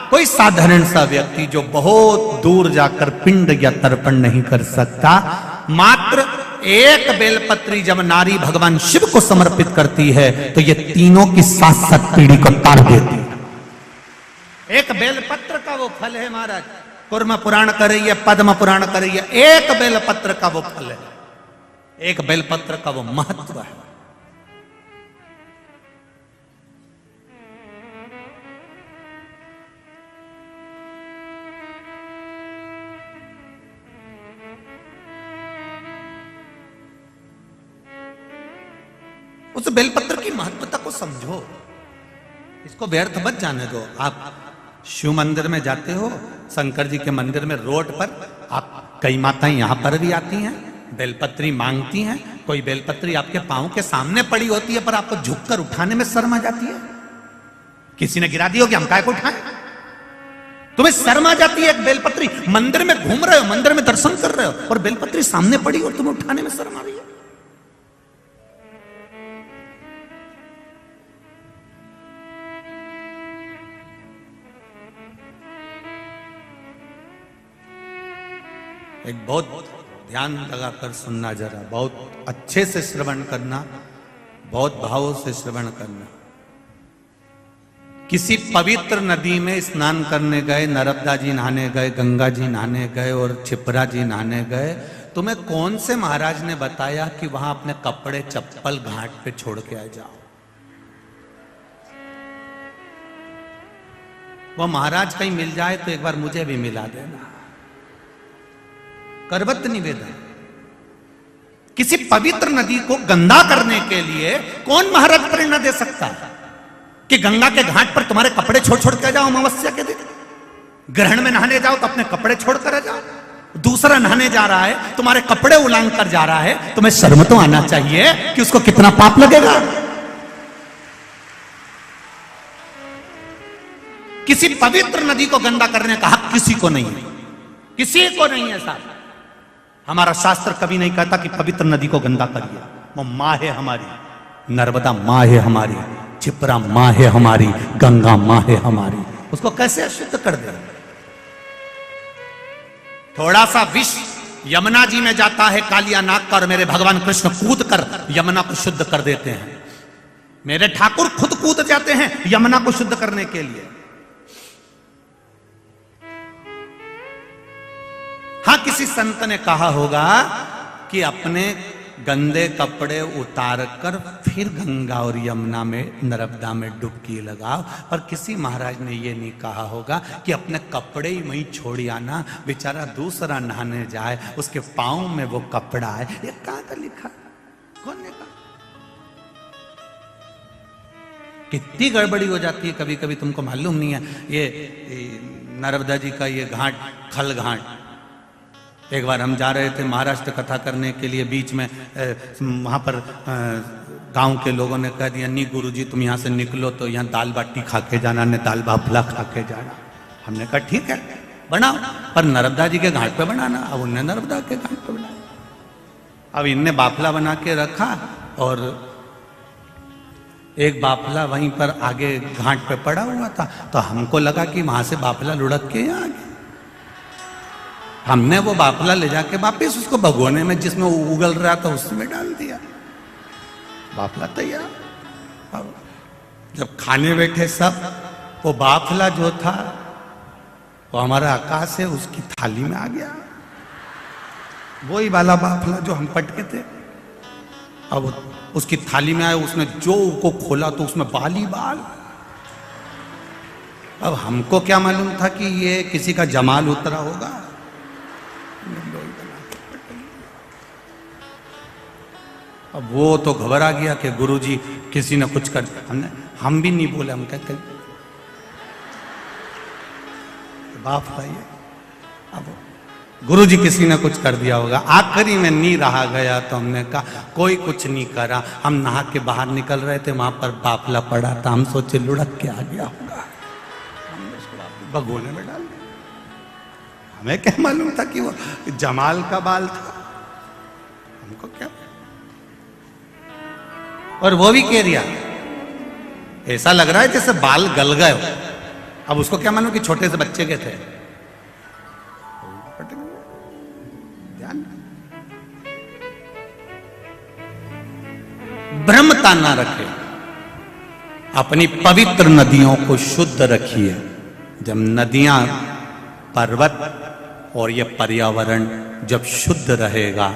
कोई साधारण सा व्यक्ति जो बहुत दूर जाकर पिंड या तर्पण नहीं कर सकता, मात्र एक बेलपत्री जब नारी भगवान शिव को समर्पित करती है तो ये तीनों की 7-7 पीढ़ी को तार देती है। एक बेलपत्र का वो फल है महाराज, कुर्म पुराण कर रही है, पद्म पुराण कर रही है, एक बेलपत्र का वो फल है, एक बेलपत्र का वो महत्व है। उस बेलपत्र की महत्वता को समझो, इसको व्यर्थ मत जाने दो। आप शिव मंदिर में जाते हो, शंकर जी के मंदिर में रोड पर आप, कई माताएं यहां पर भी आती हैं, बेलपत्री मांगती हैं, कोई बेलपत्री आपके पांव के सामने पड़ी होती है पर आपको झुककर उठाने में शर्म आ जाती है। किसी ने गिरा दी हो कि हम काय को उठाएं, तुम्हें शर्म आ जाती है। एक बेलपत्री, मंदिर में घूम रहे हो, मंदिर में दर्शन कर रहे हो और बेलपत्री सामने पड़ी और तुम्हें उठाने में शर्म आ रही है। एक बहुत ध्यान लगाकर सुनना, जरा बहुत अच्छे से श्रवण करना, बहुत भावों से श्रवण करना। किसी पवित्र नदी में स्नान करने गए, नर्मदा जी नहाने गए, गंगा जी नहाने गए और क्षिप्रा जी नहाने गए, तुम्हें कौन से महाराज ने बताया कि वहां अपने कपड़े चप्पल घाट पे छोड़ के आ जाओ? वो महाराज कहीं मिल जाए तो एक बार मुझे भी मिला देना। करवत निवेदन, किसी पवित्र नदी को गंदा करने के लिए कौन महाराज प्रेरणा दे सकता है कि गंगा के घाट पर तुम्हारे कपड़े छोड़ छोड़ के जाओ? अमावस्या के दिन ग्रहण में नहाने जाओ तो अपने कपड़े छोड़ कर जाओ। दूसरा नहाने जा रहा है, तुम्हारे कपड़े उलांग कर जा रहा है, तुम्हें शर्म तो आना चाहिए कि उसको कितना पाप लगेगा। किसी पवित्र नदी को गंदा करने का हक किसी को नहीं है, किसी को नहीं है साहब। हमारा शास्त्र कभी नहीं कहता कि पवित्र नदी को गंदा करिए। वो माँ है हमारी, नर्मदा माँ है हमारी, क्षिप्रा माँ है हमारी, गंगा माँ है हमारी, उसको कैसे अशुद्ध कर दे? थोड़ा सा विष यमुना जी में जाता है कालिया नाग का और मेरे भगवान कृष्ण कूद कर यमुना को शुद्ध कर देते हैं। मेरे ठाकुर खुद कूद जाते हैं यमुना को शुद्ध करने के लिए। हाँ, किसी संत ने कहा होगा कि अपने गंदे कपड़े उतार कर फिर गंगा और यमुना में, नर्मदा में डुबकी लगाओ, पर किसी महाराज ने यह नहीं कहा होगा कि अपने कपड़े ही वहीं छोड़ आना, बेचारा दूसरा नहाने जाए उसके पांव में वो कपड़ा है। ये कहां का लिखा, कौन ने कहा? कितनी गड़बड़ी हो जाती है कभी कभी, तुमको मालूम नहीं है। ये नर्मदा जी का ये घाट, खल घाट, एक बार हम जा रहे थे महाराष्ट्र कथा करने के लिए, बीच में वहां पर गांव के लोगों ने कह दिया, नहीं गुरुजी तुम यहां से निकलो तो यहां दाल बाटी खा के जाना, ने दाल बाफला खा के जाना। हमने कहा ठीक है बनाओ, पर नर्मदा जी के घाट पे बनाना। अब उनने नर्मदा के घाट पे बनाया। अब इनने बाफला बना के रखा और एक बाफला वहीं पर आगे घाट पे पड़ा हुआ था, तो हमको लगा कि वहां से बाफला लुढ़क के यहाँ आ गया। हमने वो बाफला ले जाके वापिस उसको भगोने में जिसमें उगल रहा था उसमें डाल दिया, बाफला तैयार। जब खाने बैठे सब, वो बाफला जो था वो हमारा आकाश है, उसकी थाली में आ गया। वही वाला बाफला जो हम पटके थे, अब उसकी थाली में आया। उसने जो को खोला तो उसमें बाल ही बाल। अब हमको क्या मालूम था कि ये किसी का जमाल उतरा होगा। अब वो तो घबरा गया कि गुरुजी किसी ने कुछ कर दिया। हम भी नहीं बोले, हम कहते बाप भाई, अब गुरुजी किसी ने कुछ कर दिया होगा। आखिरी में नहीं रहा गया तो हमने कहा कोई कुछ नहीं करा। हम नहा के बाहर निकल रहे थे, वहां पर बाफला पड़ा था। हम सोचे लुढ़क के आ गया होगा, हमने उसको भगोने में डाल दिया। हमें क्या मालूम था कि वो जमाल का बाल था, हमको क्या। और वो भी कह रिया, ऐसा लग रहा है जैसे बाल गल गए हो। अब उसको क्या मालूम कि छोटे से बच्चे के थे। भ्रमता ना रखे, अपनी पवित्र नदियों को शुद्ध रखिए। जब नदियां, पर्वत और ये पर्यावरण जब शुद्ध रहेगा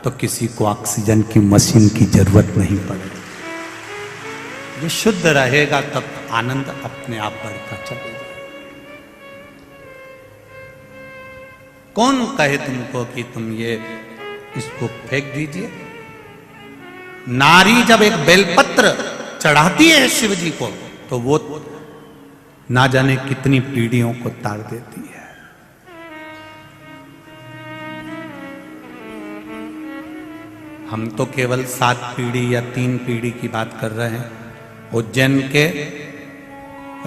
तो किसी को ऑक्सीजन की मशीन की जरूरत नहीं पड़ेगी। ये शुद्ध रहेगा तब आनंद अपने आप बढ़ता चलेगा। कौन कहे तुमको कि तुम ये इसको फेंक दीजिए। नारी जब एक बेलपत्र चढ़ाती है शिव जी को तो वो ना जाने कितनी पीढ़ियों को तार देती है। हम तो केवल 7 पीढ़ी या 3 पीढ़ी की बात कर रहे हैं। उज्जैन के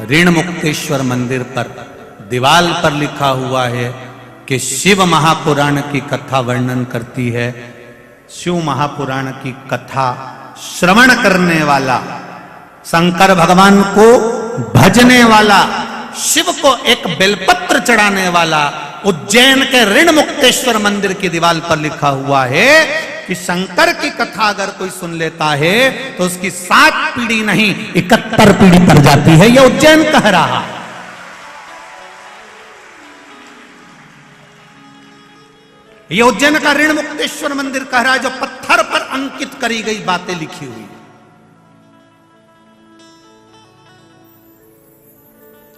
ऋण मुक्तेश्वर मंदिर पर दीवाल पर लिखा हुआ है कि शिव महापुराण की कथा वर्णन करती है। शिव महापुराण की कथा श्रवण करने वाला, शंकर भगवान को भजने वाला, शिव को एक बेलपत्र चढ़ाने वाला, उज्जैन के ऋण मुक्तेश्वर मंदिर की दीवार पर लिखा हुआ है कि शंकर की कथा अगर कोई सुन लेता है तो उसकी 7 पीढ़ी नहीं 71 पीढ़ी तर जाती है। यह उज्जैन कह रहा है। यह उज्जैन का ऋण मुक्तेश्वर मंदिर कह रहा है, जो पत्थर पर अंकित करी गई बातें लिखी हुई।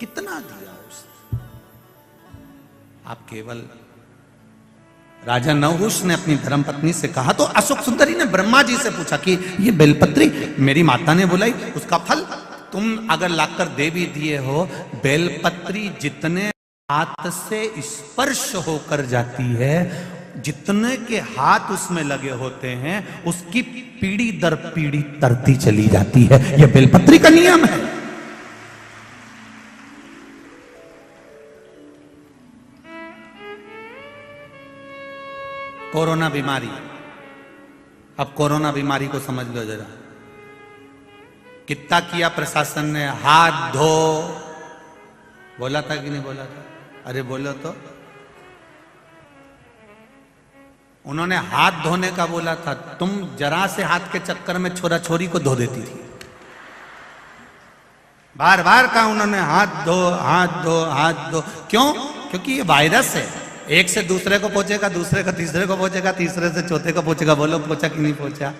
कितना दिया उसने। आप केवल राजा नहुष ने अपनी धर्मपत्नी से कहा तो अशोक सुंदरी ने ब्रह्मा जी से पूछा कि ये बेलपत्री मेरी माता ने बुलाई, उसका फल तुम अगर लाकर दे भी दिए हो। बेलपत्री जितने हाथ से स्पर्श होकर जाती है, जितने के हाथ उसमें लगे होते हैं, उसकी पीढ़ी दर पीढ़ी तरती चली जाती है। यह बेलपत्री का नियम है। कोरोना बीमारी, अब कोरोना बीमारी को समझ लो जरा। कितना किया प्रशासन ने, हाथ धो, बोला था कि नहीं बोला था? अरे बोलो तो। उन्होंने हाथ धोने का बोला था, तुम जरा से हाथ के चक्कर में छोरा छोरी को धो देती थी। बार बार कहा उन्होंने हाथ धो हाथ धो हाथ धो। क्यों? क्योंकि ये वायरस है, एक से दूसरे को पहुंचेगा, दूसरे का तीसरे को पहुंचेगा, तीसरे से चौथे को पहुंचेगा। बोलो पहुंचा कि नहीं पहुंचा?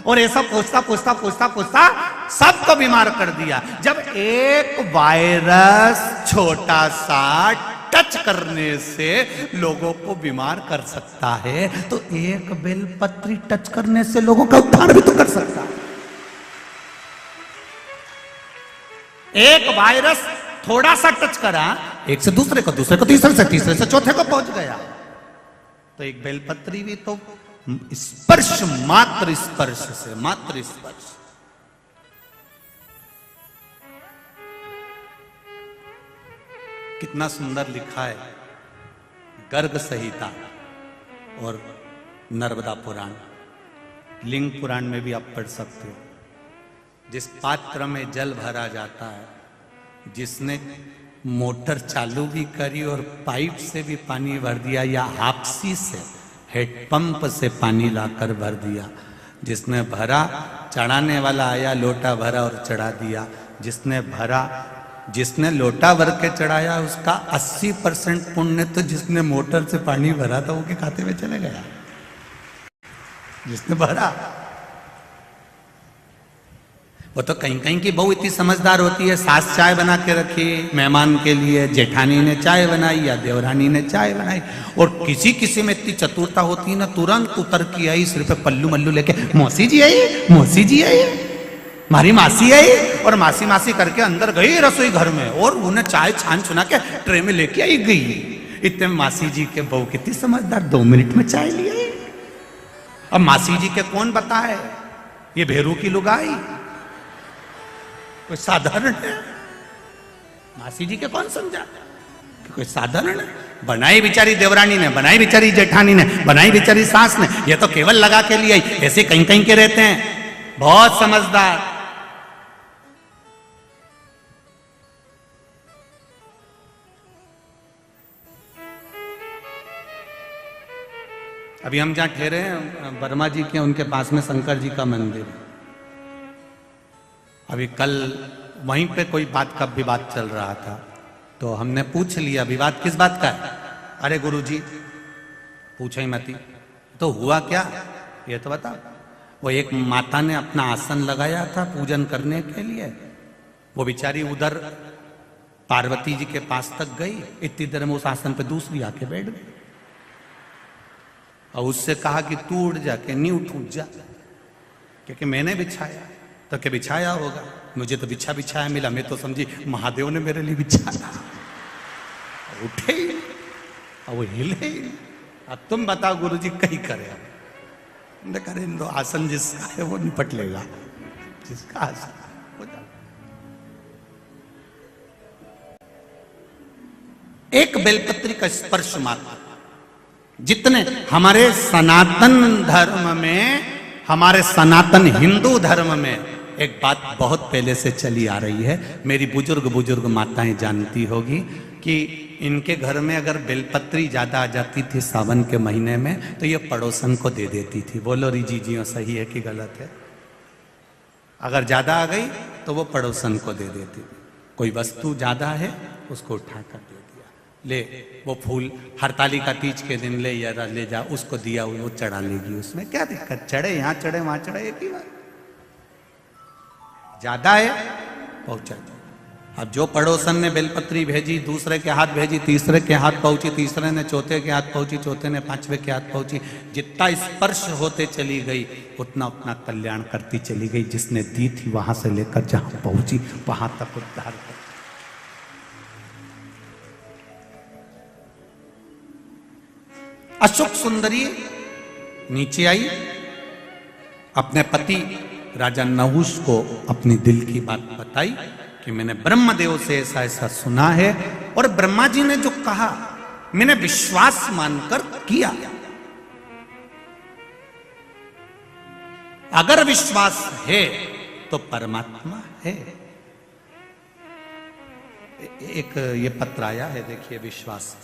और ऐसा पूछता पूछता पूछता पूछता सबको बीमार कर दिया। जब एक वायरस छोटा सा टच करने से लोगों को बीमार कर सकता है, तो एक बेलपत्री टच करने से लोगों का उद्धार भी तो कर सकता है। एक वायरस थोड़ा सा टच करा, एक से दूसरे को, दूसरे को तीसरे से, तीसरे से चौथे को पहुंच गया। तो एक बेलपत्री भी तो स्पर्श, मात्र स्पर्श से, मात्र स्पर्श। कितना सुंदर लिखा है गर्ग संहिता और नर्मदा पुराण, लिंग पुराण में भी आप पढ़ सकते हो। जिस पात्र में जल भरा जाता है, जिसने मोटर चालू भी करी और पाइप से भी पानी भर दिया, या हापसी से, हेडपंप से पानी लाकर भर दिया, जिसने भरा, चढ़ाने वाला आया, लोटा भरा और चढ़ा दिया, जिसने भरा, जिसने लोटा भर के चढ़ाया उसका 80% पुण्य तो जिसने मोटर से पानी भरा था वो के खाते में चले गया, जिसने भरा। वो तो कहीं कहीं की बहू इतनी समझदार होती है, सास चाय बना के रखी मेहमान के लिए, जेठानी ने चाय बनाई या देवरानी ने चाय बनाई, और किसी किसी में इतनी चतुरता होती है ना, तुरंत उतर की आई सिर पे पल्लू मल्लू लेके, मौसी जी आई, मौसी जी आई, हमारी मासी आई, और मासी मासी करके अंदर गई रसोई घर में और उन्हें चाय छान छुना के ट्रे में लेके आई गई। इतने मासी जी के बहू कितनी समझदार, 2 मिनट में चाय ले आई। अब मासी जी के कौन बताए, ये भेरू की लुगाई कोई साधारण है? मासी जी के कौन समझा कि कोई साधारण है? बनाई बेचारी देवरानी ने, बनाई बेचारी जेठानी ने, बनाई बेचारी सास ने, ये तो केवल लगा के लिए आई। ऐसे कहीं कहीं के रहते हैं, बहुत समझदार। अभी हम जहां ठहरे हैं वर्मा जी के, उनके पास में शंकर जी का मंदिर है। अभी कल वहीं पे कोई बात का विवाद चल रहा था, तो हमने पूछ लिया विवाद किस बात का है? अरे गुरुजी पूछो ही मती, तो हुआ क्या ये तो बता। वो एक माता ने अपना आसन लगाया था पूजन करने के लिए, वो बेचारी उधर पार्वती जी के पास तक गई, इतनी देर में उस आसन पे दूसरी आके बैठ गई और उससे कहा कि तू उठ जा, के नहीं उठ जा, क्योंकि मैंने बिछाया। तो क्या बिछाया होगा, मुझे तो बिछाया मिला, मैं तो समझी महादेव ने मेरे लिए बिछाया। उठे ही और वो हिले ही। अब तुम बताओ गुरुजी कहीं करे, करे तो आसन जिसका है वो निपट लेगा, जिसका आसन हो जाए। एक बेलपत्री का स्पर्श मात्र, जितने हमारे सनातन धर्म में, हमारे सनातन हिंदू धर्म में एक बात बहुत पहले से चली आ रही है, मेरी बुजुर्ग माताएं जानती होगी कि इनके घर में अगर बेलपत्री ज्यादा आ जाती थी सावन के महीने में तो ये पड़ोसन को दे देती थी। बोलो रिजीजियों सही है कि गलत है? अगर ज्यादा आ गई तो वो पड़ोसन को दे देती थी। कोई वस्तु ज्यादा है उसको उठाकर दे दिया, ले वो फूल हरतालिका तीज के दिन ले या ले जा, उसको दिया वो चढ़ा लेगी, उसमें क्या दिक्कत, चढ़े यहाँ चढ़े वहां चढ़े एक ही बात। ज्यादा है पहुंचा दो। अब जो पड़ोसन ने बेलपत्री भेजी, दूसरे के हाथ भेजी, तीसरे के हाथ पहुंची, तीसरे ने चौथे के हाथ पहुंची, चौथे ने पांचवे के हाथ पहुंची, जितना स्पर्श होते चली गई उतना उतना कल्याण करती चली गई। जिसने दी थी वहां से लेकर जहां पहुंची वहां तक उद्धार कर। अशोक सुंदरी नीचे आई, अपने पति राजा नहुष को अपनी दिल की बात बताई कि मैंने ब्रह्मदेव से ऐसा ऐसा सुना है, और ब्रह्मा जी ने जो कहा मैंने विश्वास मानकर किया। अगर विश्वास है तो परमात्मा है। एक ये पत्र आया है, देखिए विश्वास।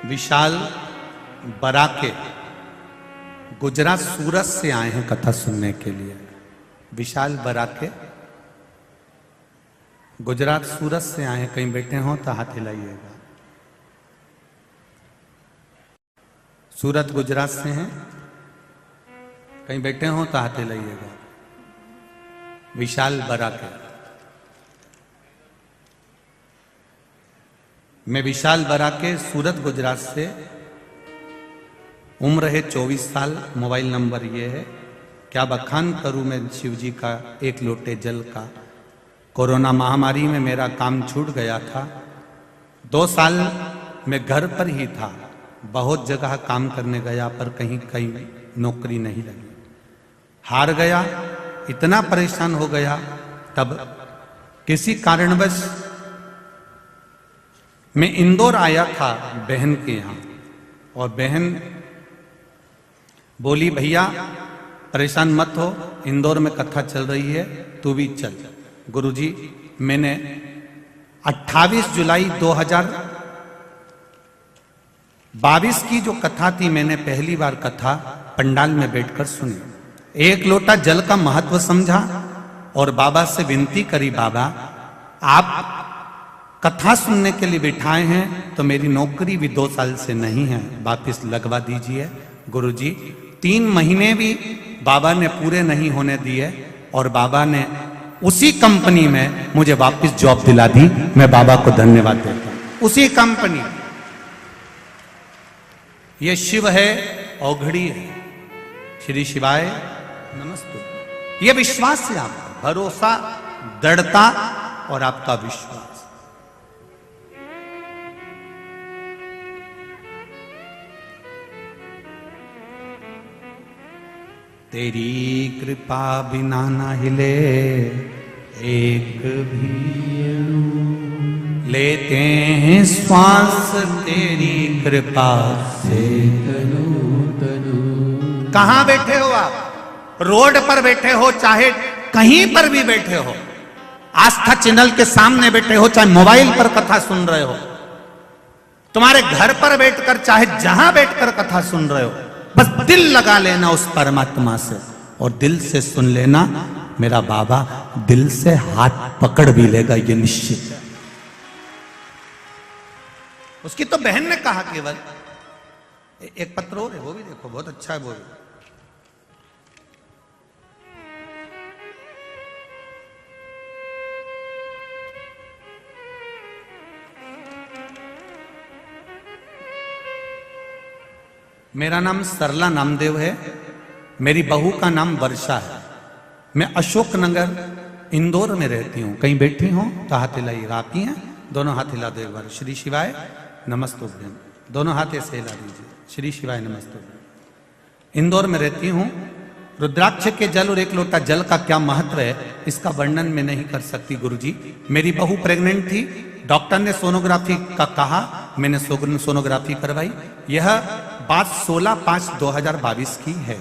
विशाल बराके गुजरात सूरत से आए हैं कथा सुनने के लिए। विशाल बराके गुजरात सूरत से आए हैं, कहीं बैठे हो तो हाथ हिलाइएगा। सूरत गुजरात से हैं, कहीं बैठे हो तो हाथ हिलाइएगा। विशाल बराके, मैं विशाल बराके सूरत गुजरात से, उम्र है 24 साल, मोबाइल नंबर ये है। क्या बखान करूं मैं शिव जी का एक लोटे जल का। कोरोना महामारी में मेरा काम छूट गया था, 2 साल मैं घर पर ही था, बहुत जगह काम करने गया पर कहीं कहीं नौकरी नहीं लगी, हार गया, इतना परेशान हो गया। तब किसी कारणवश मैं इंदौर आया था बहन के यहाँ, और बहन बोली भैया परेशान मत हो, इंदौर में कथा चल रही है, तू भी चल। गुरुजी, मैंने 28 जुलाई 2022 की जो कथा थी, मैंने पहली बार कथा पंडाल में बैठकर सुनी। एक लोटा जल का महत्व समझा और बाबा से विनती करी, बाबा आप कथा सुनने के लिए बिठाए हैं तो मेरी नौकरी भी 2 साल से नहीं है, वापिस लगवा दीजिए। गुरुजी 3 महीने भी बाबा ने पूरे नहीं होने दिए और बाबा ने उसी कंपनी में मुझे वापस जॉब दिला दी। मैं बाबा को धन्यवाद देता हूं। उसी कंपनी, ये शिव है, औघड़ी है। श्री शिवाय नमस्ते। ये विश्वास है आपका, भरोसा, दृढ़ता और आपका विश्वास। तेरी कृपा बिना ना हिले एक भी अणु, लेते हैं श्वास तेरी कृपा से तनु तनु। कहां बैठे हो आप? रोड पर बैठे हो, चाहे कहीं पर भी बैठे हो, आस्था चैनल के सामने बैठे हो, चाहे मोबाइल पर कथा सुन रहे हो, तुम्हारे घर पर बैठकर, चाहे जहां बैठकर कथा सुन रहे हो, बस दिल लगा लेना उस परमात्मा से और दिल से सुन लेना। मेरा बाबा दिल से हाथ पकड़ भी लेगा, ये निश्चित है। उसकी तो बहन ने कहा केवल एक पत्र और है, वो भी देखो, बहुत अच्छा है वो भी। मेरा नाम सरला नामदेव है, मेरी बहू का नाम वर्षा है। मैं अशोक नगर इंदौर में रहती हूँ। कहीं बैठी हूँ तो हाथ हिलाई, आती हैं दोनों हाथ हिला दो एक बार। श्री शिवाय नमस्तुभ्यं, दोनों हाथ ऐसे हिला दीजिए। श्री शिवाय नमस्तुभ्यं। इंदौर में रहती हूँ। रुद्राक्ष के जल और 1 लोटा जल का क्या महत्व है, इसका वर्णन मैं नहीं कर सकती गुरुजी। मेरी बहू प्रेग्नेंट थी, डॉक्टर ने सोनोग्राफी का कहा, मैंने सोनोग्राफी करवाई। यह बात 16/5/2022 की है।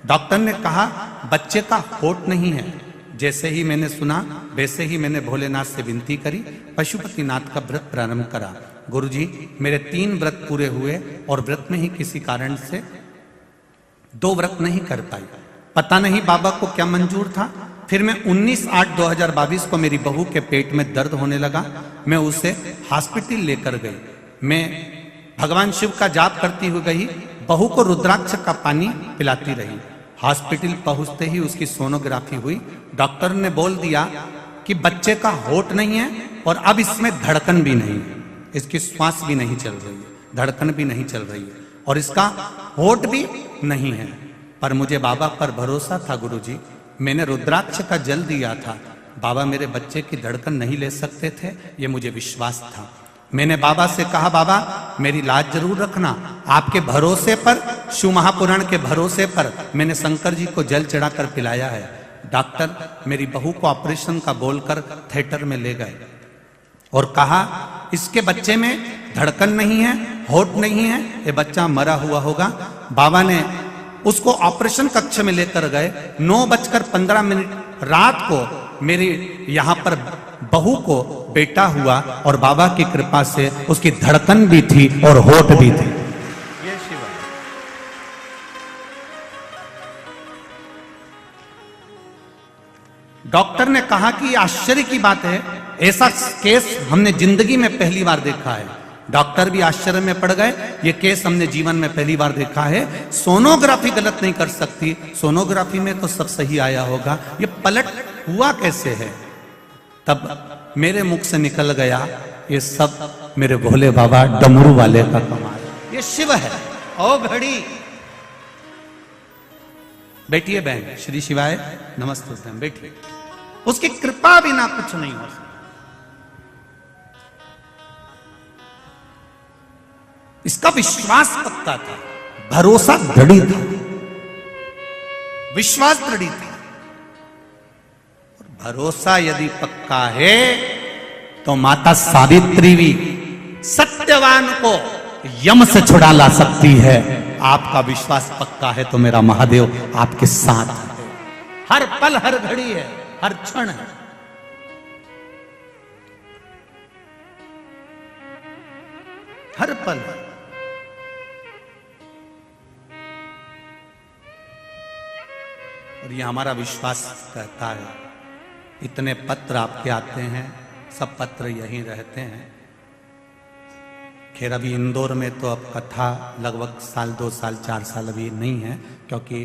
डॉक्टर ने कहा बच्चे का होठ नहीं है। जैसे ही मैंने सुना वैसे ही मैंने भोलेनाथ से विनती करी, पशुपतिनाथ का व्रत प्रारंभ करा। गुरुजी, मेरे 3 व्रत पूरे हुए और व्रत में ही किसी कारण से 2 व्रत नहीं कर पाई। पता नहीं बाबा को क्या मंजूर था। फिर मैं 19/8/2022 को मेरी बहू के पेट में दर्द होने लगा। मैं उसे हॉस्पिटल लेकर गई। मैं भगवान शिव का जाप करती हुई गई, बहू को रुद्राक्ष का पानी पिलाती रही। हॉस्पिटल पहुंचते ही उसकी सोनोग्राफी हुई। डॉक्टर ने बोल दिया कि बच्चे का होठ नहीं है और अब इसमें धड़कन भी नहीं है, इसकी श्वास भी नहीं चल रही है, धड़कन भी नहीं चल रही है और इसका होठ भी नहीं है। पर मुझे बाबा पर भरोसा था गुरुजी। मैंने रुद्राक्ष का जल दिया था। बाबा मेरे बच्चे की धड़कन नहीं ले सकते थे, ये मुझे विश्वास था। मैंने बाबा से कहा बाबा मेरी लाज जरूर रखना। आपके भरोसे पर, शिव महापुराण के भरोसे पर मैंने शंकर जी को जल चढ़ाकर पिलाया है। डॉक्टर मेरी बहू को ऑपरेशन का बोलकर थिएटर में ले गए और कहा इसके बच्चे में धड़कन नहीं है, होठ नहीं है, ये बच्चा मरा हुआ होगा। बाबा ने उसको ऑपरेशन कक्ष में लेकर गए। 9:15 रात को मेरी यहां पर बहू को बेटा हुआ और बाबा की कृपा से उसकी धड़कन भी थी और होठ भी थी। ये शिव है। डॉक्टर ने कहा कि आश्चर्य की बात है, ऐसा केस हमने जिंदगी में पहली बार देखा है। डॉक्टर भी आश्चर्य में पड़ गए, ये केस हमने जीवन में पहली बार देखा है। सोनोग्राफी गलत नहीं कर सकती, सोनोग्राफी में तो सब सही आया होगा, ये पलट हुआ कैसे है? तब मेरे मुख से निकल गया ये सब मेरे भोले बाबा डमरू वाले का कमाल। ये शिव है। ओ घड़ी बैठिए बहन, श्री शिवाय नमस्ते बहन, बैठिए। उसकी कृपा बिना कुछ नहीं हो सकता। इसका विश्वास पक्का था, भरोसा दृढ़ था, विश्वास दृढ़ था। भरोसा यदि पक्का है तो माता सावित्री भी सत्यवान को यम से छुड़ा ला सकती है। आपका विश्वास पक्का है तो मेरा महादेव आपके साथ है, हर पल हर घड़ी है, हर क्षण है। हर पल। और ये हमारा विश्वास कहता है। इतने पत्र आपके आते हैं, सब पत्र यहीं रहते हैं। खैर अभी इंदौर में तो अब कथा लगभग साल 2 साल 4 साल अभी नहीं है, क्योंकि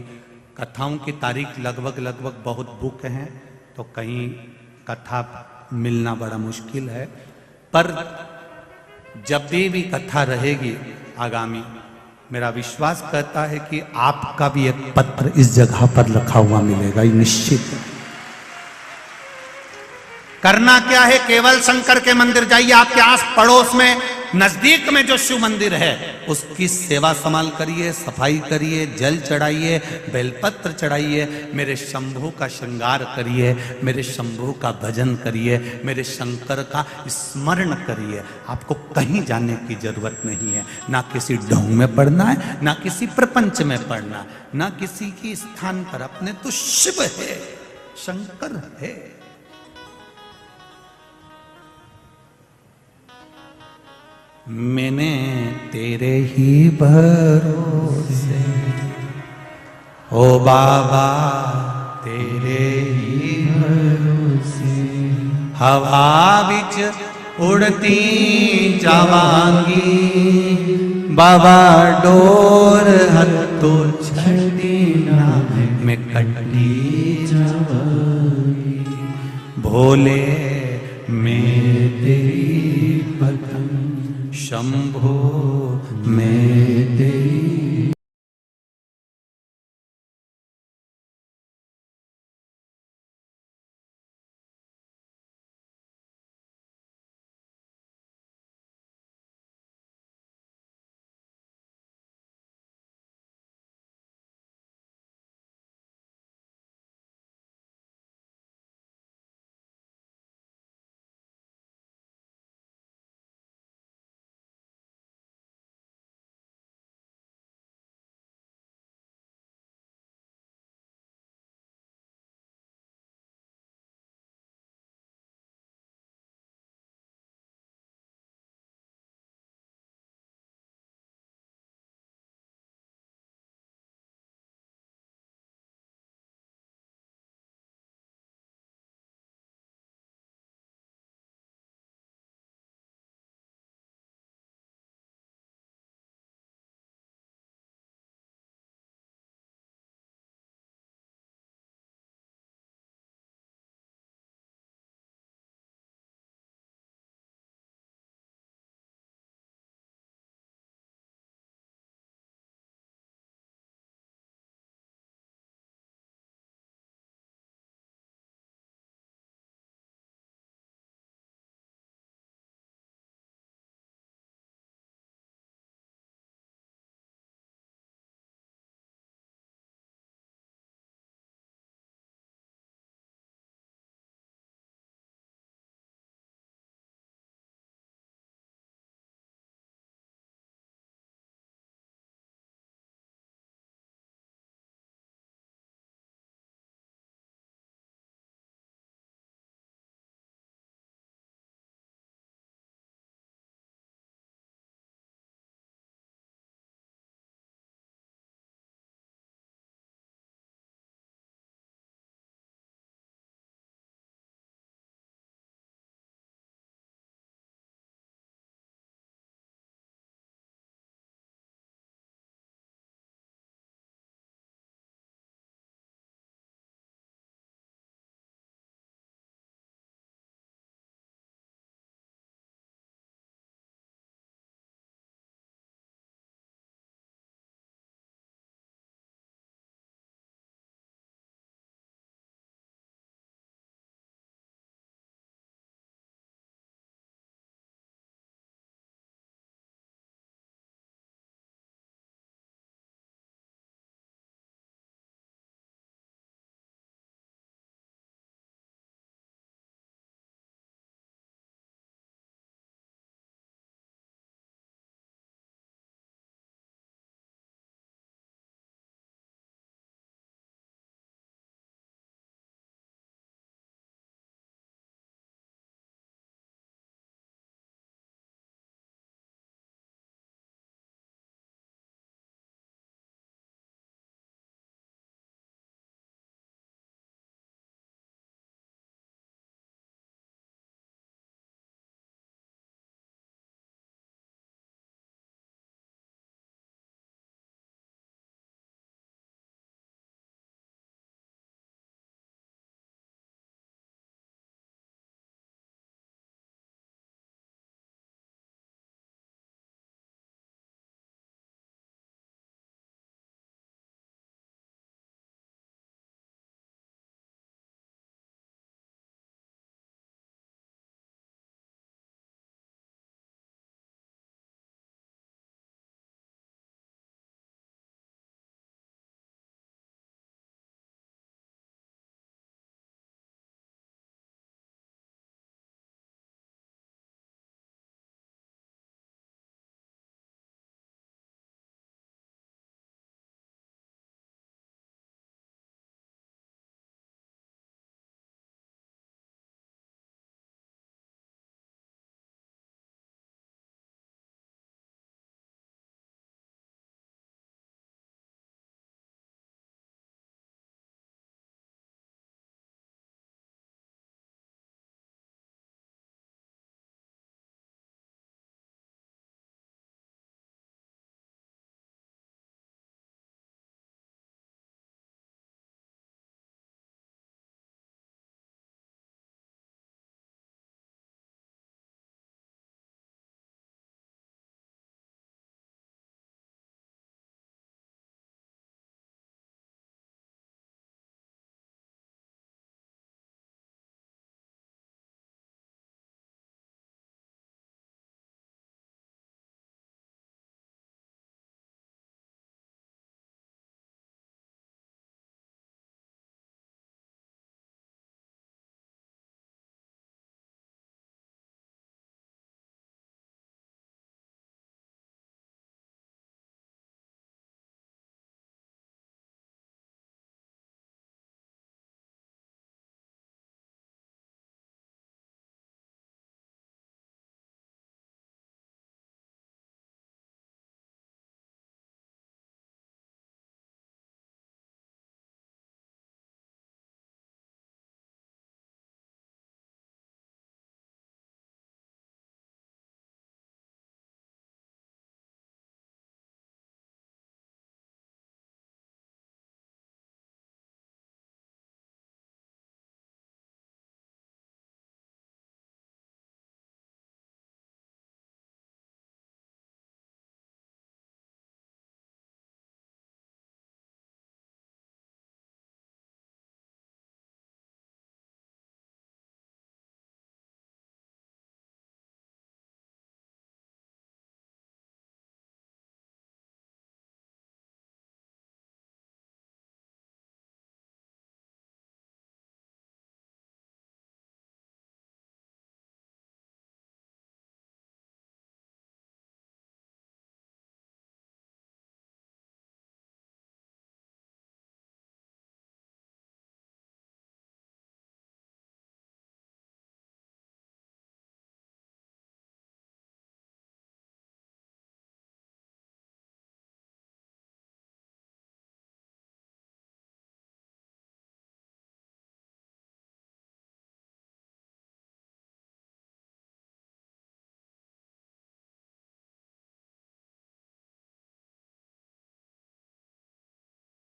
कथाओं की तारीख लगभग बहुत बुक हैं, तो कहीं कथा मिलना बड़ा मुश्किल है। पर जब भी कथा रहेगी आगामी, मेरा विश्वास कहता है कि आपका भी एक पत्र इस जगह पर रखा हुआ मिलेगा, ये निश्चित है। करना क्या है, केवल शंकर के मंदिर जाइए, आपके आस पड़ोस में नजदीक में जो शिव मंदिर है उसकी सेवा संभाल करिए, सफाई करिए, जल चढ़ाइए, बेलपत्र चढ़ाइए, मेरे शंभू का श्रृंगार करिए, मेरे शंभू का भजन करिए, मेरे शंकर का स्मरण करिए। आपको कहीं जाने की जरूरत नहीं है, ना किसी ढोंग में पढ़ना है, ना किसी प्रपंच में पढ़ना है, ना किसी की स्थान पर। अपने तो शिव है, शंकर है। मैंने तेरे ही भरोसे, ओ बाबा तेरे ही भरोसे, हवा बिच उड़ती जावांगी, बाबा डोर हत्तो छड़ी ना मैं कटी जावांगी, भोले मैं तेरी पतंग, शंभो मैं तेरी